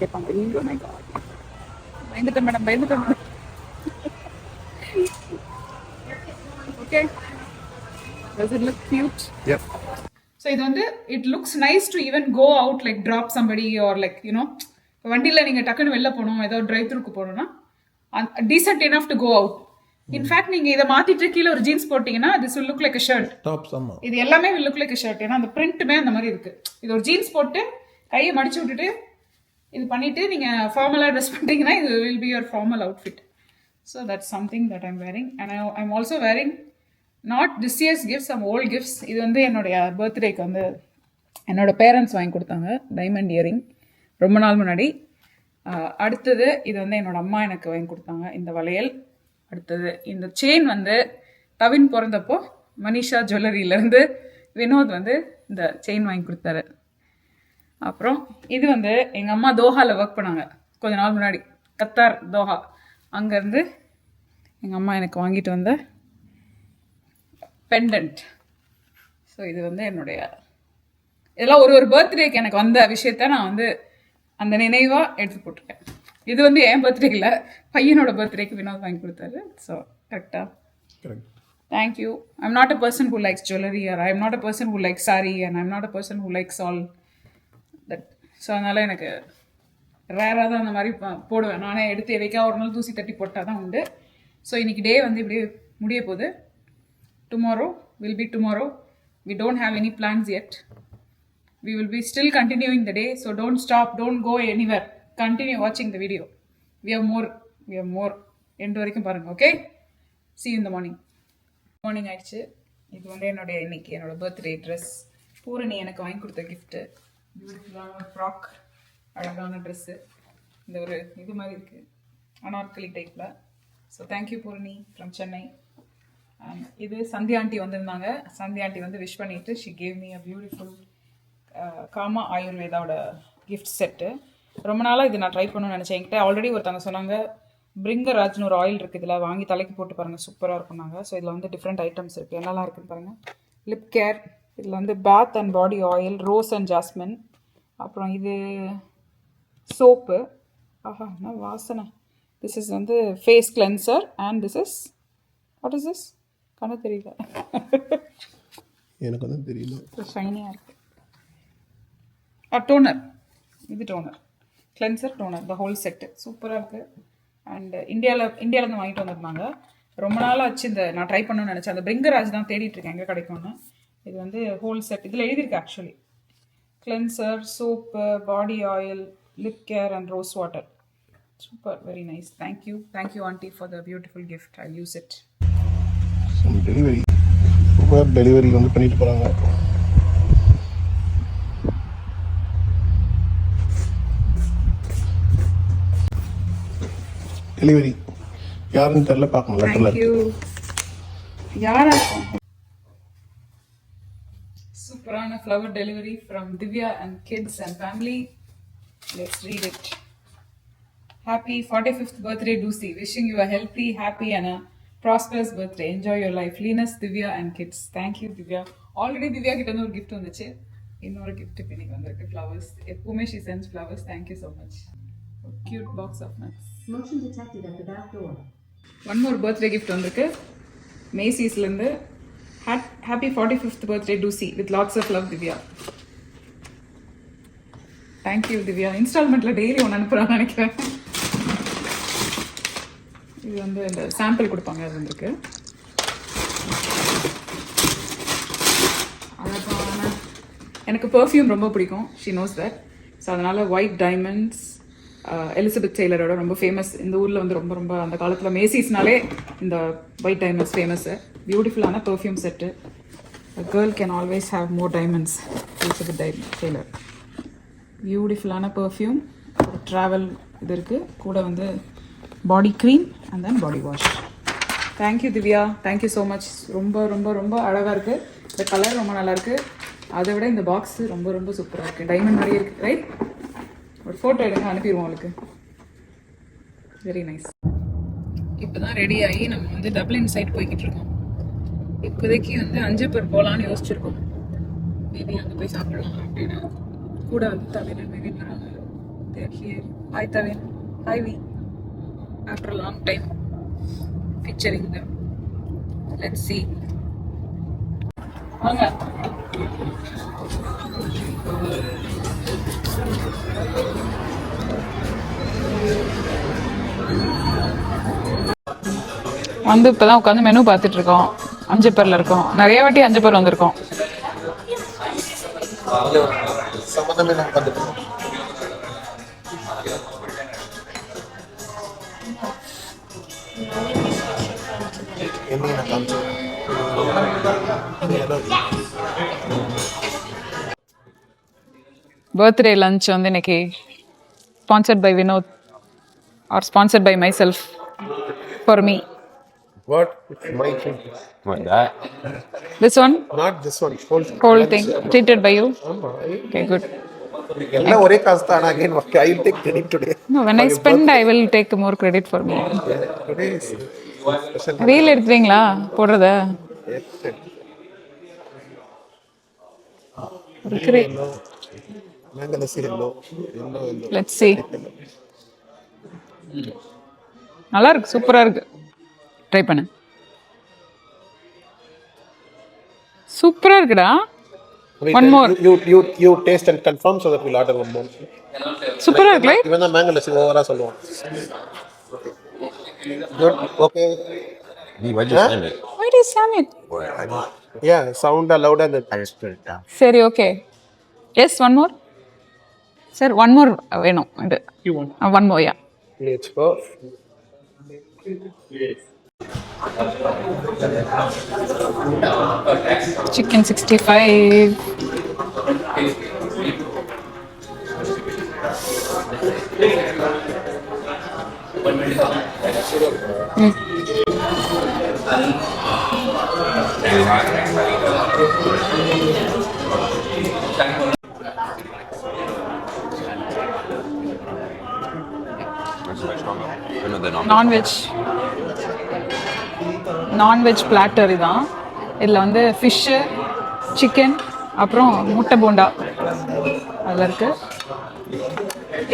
கேட்பாங்க, ஐயோ மை காட், பயந்துட்டேன் madam. Okay, does it look cute? Yep. So இது வந்து it looks nice to even go out, like drop somebody or like you know, வண்டியில நீங்க டக்குன்னு வெளில போகணும், ஏதோ டிரைவ் த்ரூக்கு போகணும்னா decent enough to go out. In fact நீங்க இதை மாத்திட்டு கீழே ஒரு ஜீன்ஸ் போட்டீங்கன்னா this will look like a shirt. Tops ஆமா. இது எல்லாமே will look like a shirt. ஏன்னா அந்த பிரிண்ட்டுமே அந்த மாதிரி இருக்கு. இது ஒரு ஜீன்ஸ் போட்டு கையை மடிச்சு விட்டுட்டு இது பண்ணிட்டு நீங்க ஃபார்மலா ட்ரெஸ் பண்ணிட்டீங்கன்னா இது will be your formal outfit. So that's something that I'm wearing, and I'm also wearing not this year's gifts, some old gifts. இது வந்து என்னுடைய பர்த்டேக்கு வந்து என்னோட பேரண்ட்ஸ் வாங்கி கொடுத்தாங்க டைமண்ட் இயரிங் ரொம்ப நாள் முன்னாடி. அடுத்தது இது வந்து என்னோட அம்மா எனக்கு வாங்கி கொடுத்தாங்க இந்த வளையல். அடுத்தது இந்த செயின் வந்து தவின் பிறந்தப்போ மனிஷா ஜுவல்லரியிலேருந்து வினோத் வந்து இந்த செயின் வாங்கி கொடுத்தாரு. அப்புறம் இது வந்து எங்கள் அம்மா தோஹாவில் ஒர்க் பண்ணாங்க கொஞ்ச நாள் முன்னாடி, கத்தார் தோஹா. அங்கேருந்து எங்கள் அம்மா எனக்கு வாங்கிட்டு வந்த பெண்டன்ட். ஸோ இது வந்து என்னுடைய இதெல்லாம் ஒரு பர்த்டேக்கு எனக்கு வந்த விஷயத்த நான் வந்து அந்த நினைவாக எடுத்து போட்டிருக்கேன். இது வந்து என் பர்த்டே இல்லை, பையனோட பர்த்டேக்கு வினோத் வாங்கி கொடுத்தாரு. ஸோ கரெக்டாக correct. Thank you. I'm not a person who likes jewellery, or I'm not a person who likes sari, and I'm not a person who likes all that. So அதனால் எனக்கு ரேராக தான் அந்த மாதிரி போடுவேன். நானே எடுத்து எதைக்கா ஒரு நாள் தூசி தட்டி போட்டால் தான் உண்டு. ஸோ இன்னைக்கு டே வந்து இப்படியே முடிய போகுது. Tomorrow will be tomorrow. We don't have any plans yet. We will be still continuing the day. So don't stop. Don't go anywhere. Continue watching the video. We have more. End வரைக்கும் பாருங்க. Okay? See you in the morning. Morning ஆயிடுச்சு. இது வந்து இன்னைக்கு என்னோட birthday dress. Poorani எனக்கு வாங்கி கொடுத்த கிஃப்ட்டு. பியூட்டிஃபுல்லான ஒரு ஃப்ராக், அழகான ட்ரெஸ்ஸு. இந்த ஒரு இது மாதிரி இருக்குது, அனார்கலி டைப்பில். So thank you Poorani from Chennai. இது சந்தியா ஆண்டி வந்திருந்தாங்க. சந்தியா ஆண்டி வந்து விஷ் பண்ணிட்டு she gave me a beautiful Kama ஆயுர்வேதாவோட கிஃப்ட் செட்டு. ரொம்ப நாளாக இது நான் ட்ரை பண்ணணும்னு நினச்சேன். என்கிட்ட ஆல்ரெடி ஒருத்தவங்க சொன்னாங்க பிரிங்கராஜ்னு ஒரு ஆயில் இருக்குது, இதில் வாங்கி தலைக்கு போட்டு பாருங்கள் சூப்பராக இருக்கும்னாங்க. ஸோ இதில் வந்து டிஃப்ரெண்ட் ஐட்டம்ஸ் இருக்குது, என்னெல்லாம் இருக்குதுன்னு பாருங்கள். லிப் கேர், இதில் வந்து bath and body oil, rose and jasmine. அப்புறம் இது சோப்பு. ஆஹா என்ன வாசனை. திஸ் இஸ் வந்து face cleanser and this is what is this கண்ணு தெரியல, எனக்கு வந்து தெரியல. ஷைனியாக இருக்குது. டோனர், இது toner, cleanser toner, the whole set சூப்பராக இருக்குது. அண்ட் இந்தியாவிலேருந்து வாங்கிட்டு வந்திருந்தாங்க. ரொம்ப நாளாக ஆச்சு இந்த நான் ட்ரை பண்ணணும்னு நினச்சேன். அந்த பிரிங்கராஜ் தான் தேடிட்டு இருக்கேன் எங்கே கிடைக்கும்னு. இது வந்து ஹோல் செட், இதில் எழுதியிருக்கு actually cleanser, soap, body oil, lip care and rose water. Super, very nice. Thank you aunty for the beautiful gift. I use it. Delivery super, delivery வந்து பண்ணிட்டு போகிறாங்க. டெலிவரி யாருன்னு தெரியல, பார்க்கணும். தேங்க்யூ. யாரா சூப்பரான flower delivery from Divya and kids and family. Let's read it. Happy 45th birthday, Lucy. Wishing you a healthy, happy and a prosperous birthday. Enjoy your life. Linus, Divya and kids. Thank you, Divya. Already Divya கிட்ட ஒரு gift வந்துச்சு. இன்னொரு gift இப்போ எனக்கு வந்திருக்கு, flowers. எப்பவுமே she sends flowers. Thank you so much. A cute box of nuts. Motion detected at the back door. One more birthday gift வந்திருக்கு. மேசிஸ்லேருந்து ஹாப்பி 45th பர்த்டே டூசி with lots of love Divya. Thank you Divya. இன்ஸ்டால்மெண்ட்டில் daily ஒன்று அனுப்புகிறான்னு நினைக்கிறேன். இது வந்து இந்த சாம்பிள் கொடுப்பாங்க, அது வந்துருக்கு. அழகான, எனக்கு பர்ஃப்யூம் ரொம்ப பிடிக்கும், ஷி நோஸ் தட். ஸோ அதனால் ஒயிட் டைமண்ட்ஸ் எலிசபெத் டெய்லரோட ரொம்ப ஃபேமஸ். இந்த ஊரில் வந்து ரொம்ப ரொம்ப அந்த காலத்தில் மேசிஸ்னாலே இந்த ஒயிட் டைமண்ட்ஸ் ஃபேமஸ்ஸு. பியூட்டிஃபுல்லான perfume set. Girl can always have more diamonds. Elizabeth Taylor. பியூட்டிஃபுல்லான பர்ஃப்யூம். ஒரு ட்ராவல் இது இருக்குது கூட, வந்து body cream and then body wash. Thank you Divya, thank you so much. ரொம்ப ரொம்ப ரொம்ப அழகாக இருக்குது. இந்த கலர் ரொம்ப நல்லாயிருக்கு. அதை விட இந்த பாக்ஸு ரொம்ப ரொம்ப சூப்பராக இருக்குது. டைமண்ட் மாதிரியே இருக்குது, ரைட்? ஒரு ஃபோட்டோ எடுங்க, அனுப்பிடுவோம் அவளுக்கு. Very nice. இப்போ தான் ரெடி ஆகி நம்ம வந்து டப்ளின் சைட் போய்கிட்டு இருக்கோம். இப்போதைக்கு வந்து அஞ்சப்பர் போகலான்னு யோசிச்சிருக்கோம். மேபி அங்கே போய் சாப்பிடலாம் அப்படின்னு. கூட வந்து தவிர மேபி வராங்க. ஹாய் தவிர. Hi V. After a long time featuring them. Let's see. வாங்க. வந்து இப்போ தான் உட்காந்து மெனு பார்த்துட்டு இருக்கோம். அஞ்சப்பரில் இருக்கோம். நிறைய வாட்டி அஞ்சப்பர் வந்திருக்கோம். சம்மந்தமே நான் பார்த்துட்டு என்ன நான் காமிச்சேன். பர்த்டே லஞ்ச் வந்து இன்னைக்கு sponsored by Vinod or sponsored by myself for me. What? It's my thing. What, that? This one? Not this one. Whole thing treated by you? Okay, good. எல்லாம் ஒரே காசு தான். Again, I will take credit today. No, when I spend, I will take more credit for me. Today is special. Reel எடுத்துவீங்களா போடுறத? Mango lassi hello. Let's see. நல்லா இருக்கு, சூப்பரா இருக்கு. ட்ரை பண்ணு. சூப்பரா இருக்குடா. One more. You taste and confirm so that we'll order one more. சூப்பரா இருக்கு. இவன் தான் மேங்கோ லஸ்ஸி ஓவரா சொல்லுவான். Good. Okay. Why did you send it? Why do you slam it? Yeah, sound loud and I just put it down. சரி, okay. Yes, one more. Sir, one more வேணும். இது one more. Yeah, let's go. chicken 65. Non veg platter இதான். இதில் வந்து fish, chicken, அப்புறம் முட்டை போண்டா அதில் இருக்குது.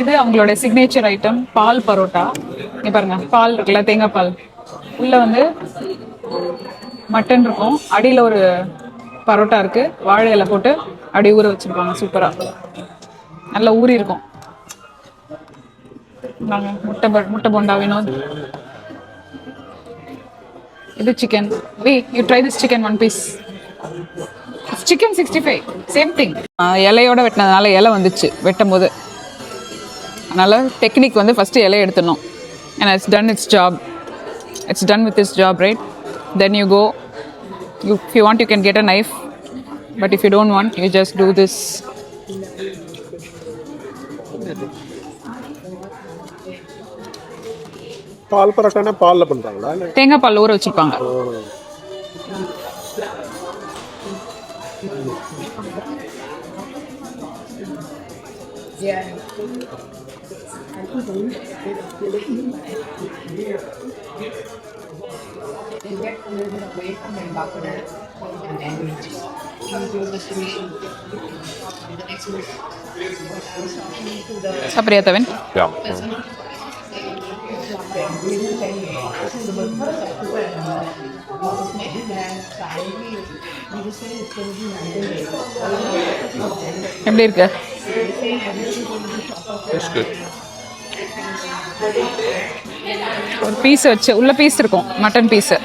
இது அவங்களோட சிக்னேச்சர் ஐட்டம் பால் பரோட்டா. இங்கே பாருங்கள், பால் இருக்குல்ல, தேங்காய் பால். உள்ளே வந்து மட்டன் இருக்கும், அடியில் ஒரு பரோட்டா இருக்குது, வாழை இலை போட்டு அடி ஊற வச்சுருப்பாங்க. சூப்பராக நல்லா ஊறி இருக்கும். நாங்கள் முட்டை போண்டா வினோத். இது chicken. You try this chicken one piece. Chicken 65, same thing. இலையோட வெட்டினதுனால இலை வந்துச்சு வெட்டும் போது. அதனால் டெக்னிக் வந்து ஃபஸ்ட்டு இலையை எடுத்துடணும். ஏன்னா it's done its job. It's done with its job, right? Then you go. If you want, you can get a knife. But if you don't want, you just do this. பால் பரோட்டானா பால்ல பண்றாங்களா? தேங்காய் பால் ஊற வச்சிருப்பாங்க. சாப்பிட்றியா தவன்? Yeah. எப்படி இருக்கு? That's good. ஒரு piece வச்சு உள்ள பீஸ் இருக்கும், மட்டன் பீஸு.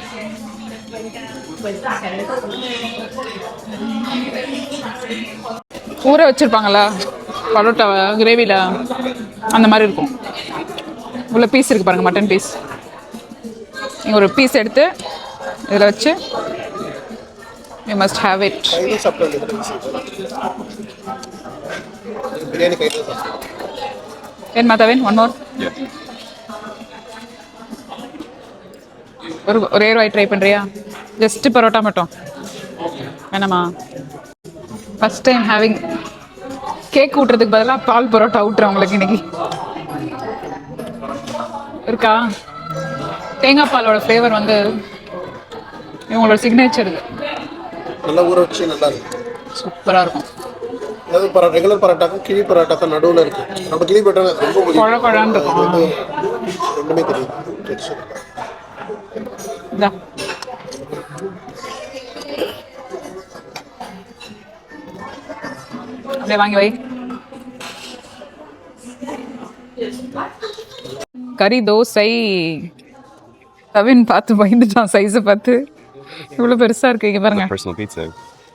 ஊற வச்சிருப்பாங்களா பரோட்டா கிரேவியில், அந்த மாதிரி இருக்கும். உள்ள பீஸ் இருக்கு பாருங்க, மட்டன் பீஸ். நீங்கள் ஒரு பீஸ் எடுத்து இதில் வச்சு யூ மஸ்ட் ஹேவ் இட். கையில் சாப்பிட வேண்டியது பிரியாணி கையில் சாப்பிட்டு. ஏன் மாதாவேன் ஒன் மோர். Yeah. ஒரே வாய் ட்ரை பண்ணுறியா? ஜஸ்ட்டு பரோட்டா மட்டும் வேணாமா? ஃபஸ்ட் டைம் ஹேவிங் கேக் ஊட்டுறதுக்கு பதிலாக பால் பரோட்டா ஊட்டுறேன் உங்களுக்கு இன்னைக்கு. இருக்கா? தேங்காய் பாலோட ஃப்ளேவர் வந்து இவங்களோட சிக்னேச்சர். இது நல்லா ஊற வச்சு நல்லா இருக்கு, சூப்பராக இருக்கும். அதாவது ரெகுலர் பரோட்டாக்கும் கிளி பரோட்டாக்கும் நடுவில் இருக்கு. நம்ம கிளி பரோட்டா ரொம்ப குழ குழான்னு இருக்கும். ரெண்டுமே தெரியும் டெக்ஸ்சர். இதா அப்படியே வாங்கி வை. கறி தோசை. கவின் பார்த்து பயந்துட்டான் சைஸை பார்த்து. இவ்வளோ பெருசாக இருக்கு. இங்கே பாருங்க, Personal pizza.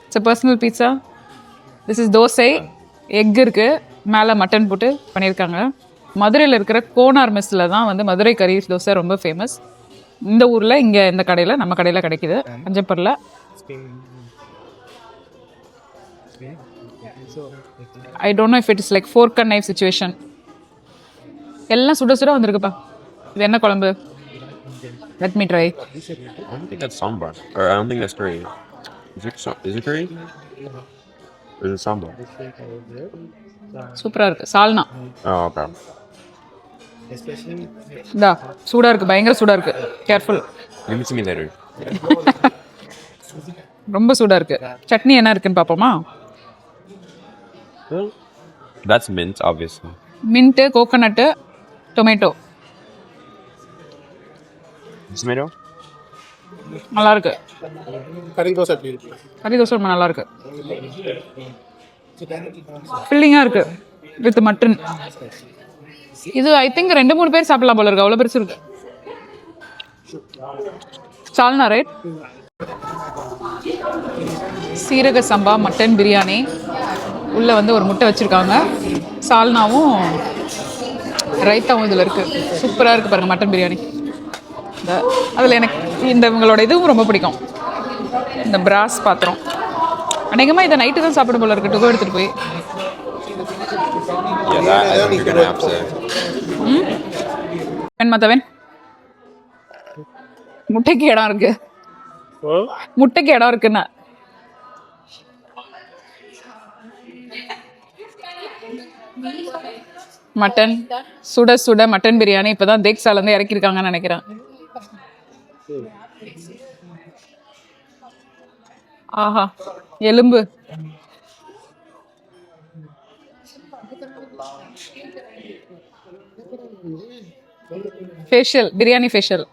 It's a personal pizza. This is dosa. Egg இருக்குது, மேலே மட்டன் போட்டு பண்ணியிருக்காங்க. மதுரையில் இருக்கிற கோனார் மெஸ்ஸில் தான் வந்து மதுரை கறி தோசை ரொம்ப ஃபேமஸ். இந்த ஊரில் இங்கே இந்த கடையில், நம்ம கடையில் கிடைக்கிது அஞ்சப்பரில். I don't know if it is like fork and knife situation. எல்லாம் சுட சுட வந்திருக்குப்பா. இது என்ன குழம்பு? Let me try. I don't think that's sambar. Or I don't think that's curry. Is it curry? Or is it sambar? சூப்பராக இருக்குது. சால்னா. Oh, okay. இதா சூடாக இருக்குது, பயங்கர சூடாக இருக்குது. Careful. Give it to me later. ரொம்ப சூடாக இருக்குது. சட்னி என்ன இருக்குன்னு பார்ப்போமா? That's mint, obviously. Mint, coconut, tomato. Tomato? நல்லாயிருக்கு. கறி தோசை எப்படி இருக்கு? கறி தோசை ரொம்ப நல்லாயிருக்கு. ஃபில்லிங்காக இருக்குது வித் மட்டன். இது ஐ திங்க் 2-3 பேர் சாப்பிடலாம் போல இருக்கு, அவ்வளோ பெருசு இருக்கு. சால்னா ரைட். சீரக சம்பா மட்டன் பிரியாணி. உள்ளே வந்து ஒரு முட்டை வச்சுருக்காங்க. சால்னாவும் ரைத்தாவும் இதில் இருக்குது. சூப்பராக இருக்குது பாருங்கள் மட்டன் பிரியாணி. அதில் எனக்கு இந்த இவங்களோட இதுவும் ரொம்ப பிடிக்கும், இந்த பிராஸ் பாத்திரம். அநேகமாக இதை நைட்டு தான் சாப்பிட போல இருக்கு, டுகோ எடுத்துகிட்டு போய். Yeah, that I think you're gonna have to. மத்தவன் முட்டைக்கு இடம் இருக்கு, முட்டைக்கு இடம் இருக்குன்னா. மட்டன் சுட சுட மட்டன் பிரியாணி இப்பதான் தேக்ஸால இருந்து இறக்கிருக்காங்கன்னு நினைக்கிறேன். ஆஹா, எலும்பு. Facial, biryani facial.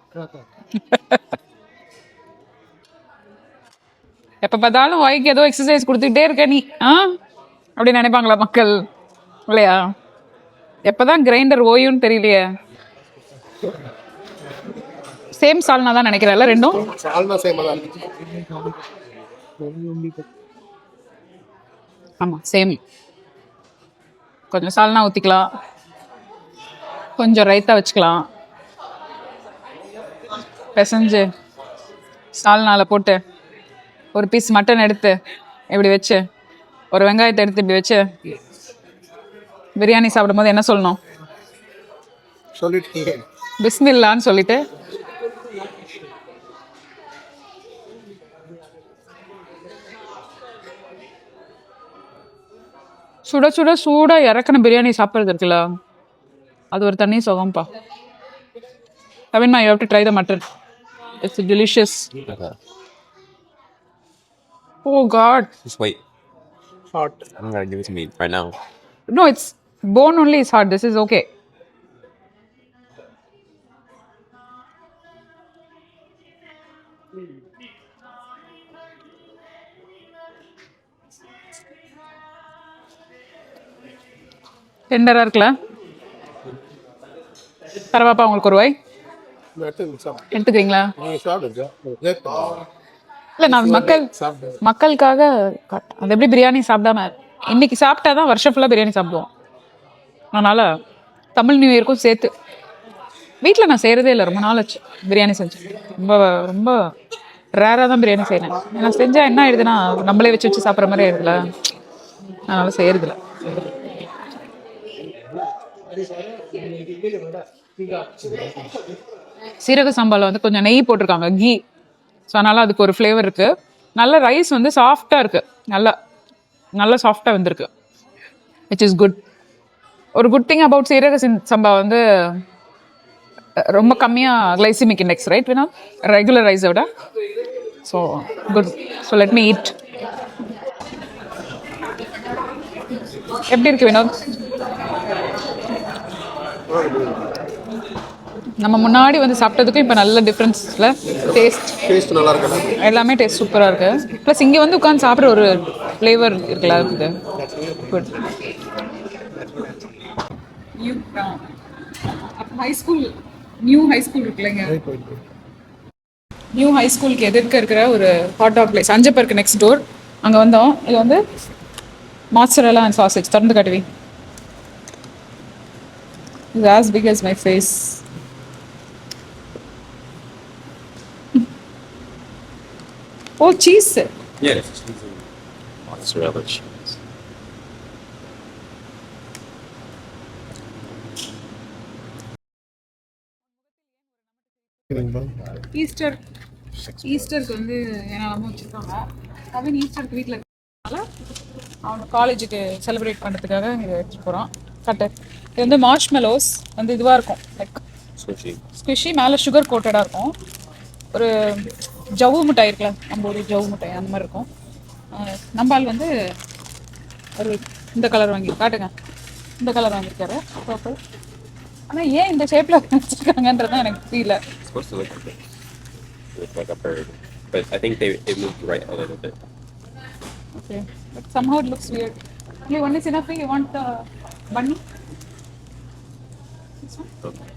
எப்ப பார்த்தாலும் வாய்க்கு ஏதோ எக்ஸசைஸ் கொடுத்துக்கிட்டே இருக்க நீ, அப்படி நினைப்பாங்களா மக்கள் இல்லையா? எப்பதான் கிரைண்டர் ஓயும்னு தெரியலையே. சேம் சால்னா தான் நினைக்கிறேன்ல ரெண்டும். சால்னா சேமா தான். ஆமா சேம். கொஞ்சம் சால்னா ஊற்றிக்கலாம், கொஞ்சம் ரைத்தா வச்சுக்கலாம், பிசைஞ்சு சால்னால போட்டு ஒரு பீஸ் மட்டன் எடுத்து இப்படி வச்சு ஒரு வெங்காயத்தை எடுத்து இப்படி வச்சு பிரியாணி சாப்பிடும்போது என்ன சொல்லணும்? சொல்லிட்டீங்க, பிஸ்மில்லான்னு சொல்லிட்டு சுட சுட சூடாக இறக்குன பிரியாணி சாப்பிட்றது இருக்குல்ல, அது ஒரு தனி சுகம்ப்பா. Kavin, you have to try the mutton. It's delicious. Okay. Oh God. Just wait. Hot. I'm gonna give it to me right now. No, it's bone only is hard. This is okay. டெண்டராக இருக்குல்ல? பரவாப்பா உங்களுக்கு ஒரு வாய் எடுத்துக்கிறீங்களா? இல்லை நான் மக்களுக்காக அது எப்படி பிரியாணி சாப்பிடாம இன்னைக்கு சாப்பிட்டா தான் வருஷம் ஃபுல்லாக பிரியாணி சாப்பிடுவோம். அதனால் தமிழ் நியூ இயருக்கும் சேர்த்து வீட்டில் நான் செய்கிறதே இல்லை, ரொம்ப நாள் ஆச்சு பிரியாணி செஞ்சேன். ரொம்ப ரொம்ப ரேராக தான் பிரியாணி செய்கிறேன். நான் செஞ்சால் என்ன ஆயிடுதுன்னா நம்மளே வச்சு சாப்பிட்ற மாதிரி ஆயிடுதுல, அதனால் செய்கிறதில்ல. சீரக சம்பாவில் வந்து கொஞ்சம் நெய் போட்டிருக்காங்க, கீ. ஸோ அதனால் அதுக்கு ஒரு ஃப்ளேவர் இருக்குது. நல்ல ரைஸ் வந்து சாஃப்டாக இருக்குது, நல்லா சாஃப்டாக வந்திருக்கு, விச் இஸ் குட். ஒரு குட் திங் அபவுட் சீரக சம்பா வந்து ரொம்ப கம்மியாக கிளைசிமிக் இண்டெக்ஸ், ரைட் வேணா ரெகுலர் ரைஸை விட. So good. So let me eat. எப்படி இருக்கு வினோத்? நம்ம முன்னாடி வந்து சாப்பிட்டதுக்கும் இப்போ நல்ல டிஃப்ரென்ஸில் டேஸ்ட் நல்லா இருக்கு. எல்லாமே டேஸ்ட் சூப்பராக இருக்குது. ப்ளஸ் இங்கே வந்து உட்காந்து சாப்பிட்ற ஒரு ஃப்ளேவர் இருக்குல்ல, இது குட். நியூ ஹை ஸ்கூல் இருக்குல்லங்க, நியூ ஹை ஸ்கூலுக்கு எதிர்க்க இருக்கிற ஒரு ஹாட் டாக் பிளேஸ் அஞ்சப்பருக்கு நெக்ஸ்ட் டோர். அங்கே வந்தோம். இது வந்து mozzarella and sausage. திறந்து காட்டுவி. It's as big as my face. Oh, cheese. Yeah, it's cheese and mozzarella cheese. ஈஸ்டருக்கு வந்து என்னெல்லாமோ வச்சுருக்காங்க. கவின் ஈஸ்டருக்கு வீட்டில் இருக்கிறதுனால அவனை காலேஜுக்கு செலிப்ரேட் பண்ணுறதுக்காக இங்கே எடுத்துகிட்டு போகிறான். கட்டு இது வந்து மார்ஷ்மெலோஸ் வந்து இதுவாக இருக்கும், லைக் ஸ்குஷி, மேலே சுகர் கோட்டடாக இருக்கும். ஒரு ஜவ்வு மிட்டாய் இருக்குல்ல, நம்ம ஒரு ஜவ்வு மிட்டாய் அந்த மாதிரி இருக்கும். நம்பால் வந்து ஒரு இந்த கலர் வாங்கி காட்டுங்க, இந்த கலர் வாங்கியிருக்காரு பர்பிள். ஆனால் ஏன் இந்த ஷேப்பில் வச்சுருக்காங்கன்றது தான் எனக்கு புரியல. It's like a bird, but I think it moved right a little bit. Okay, but somehow it looks weird. Only one is enough. You want the bunny? This one? Okay.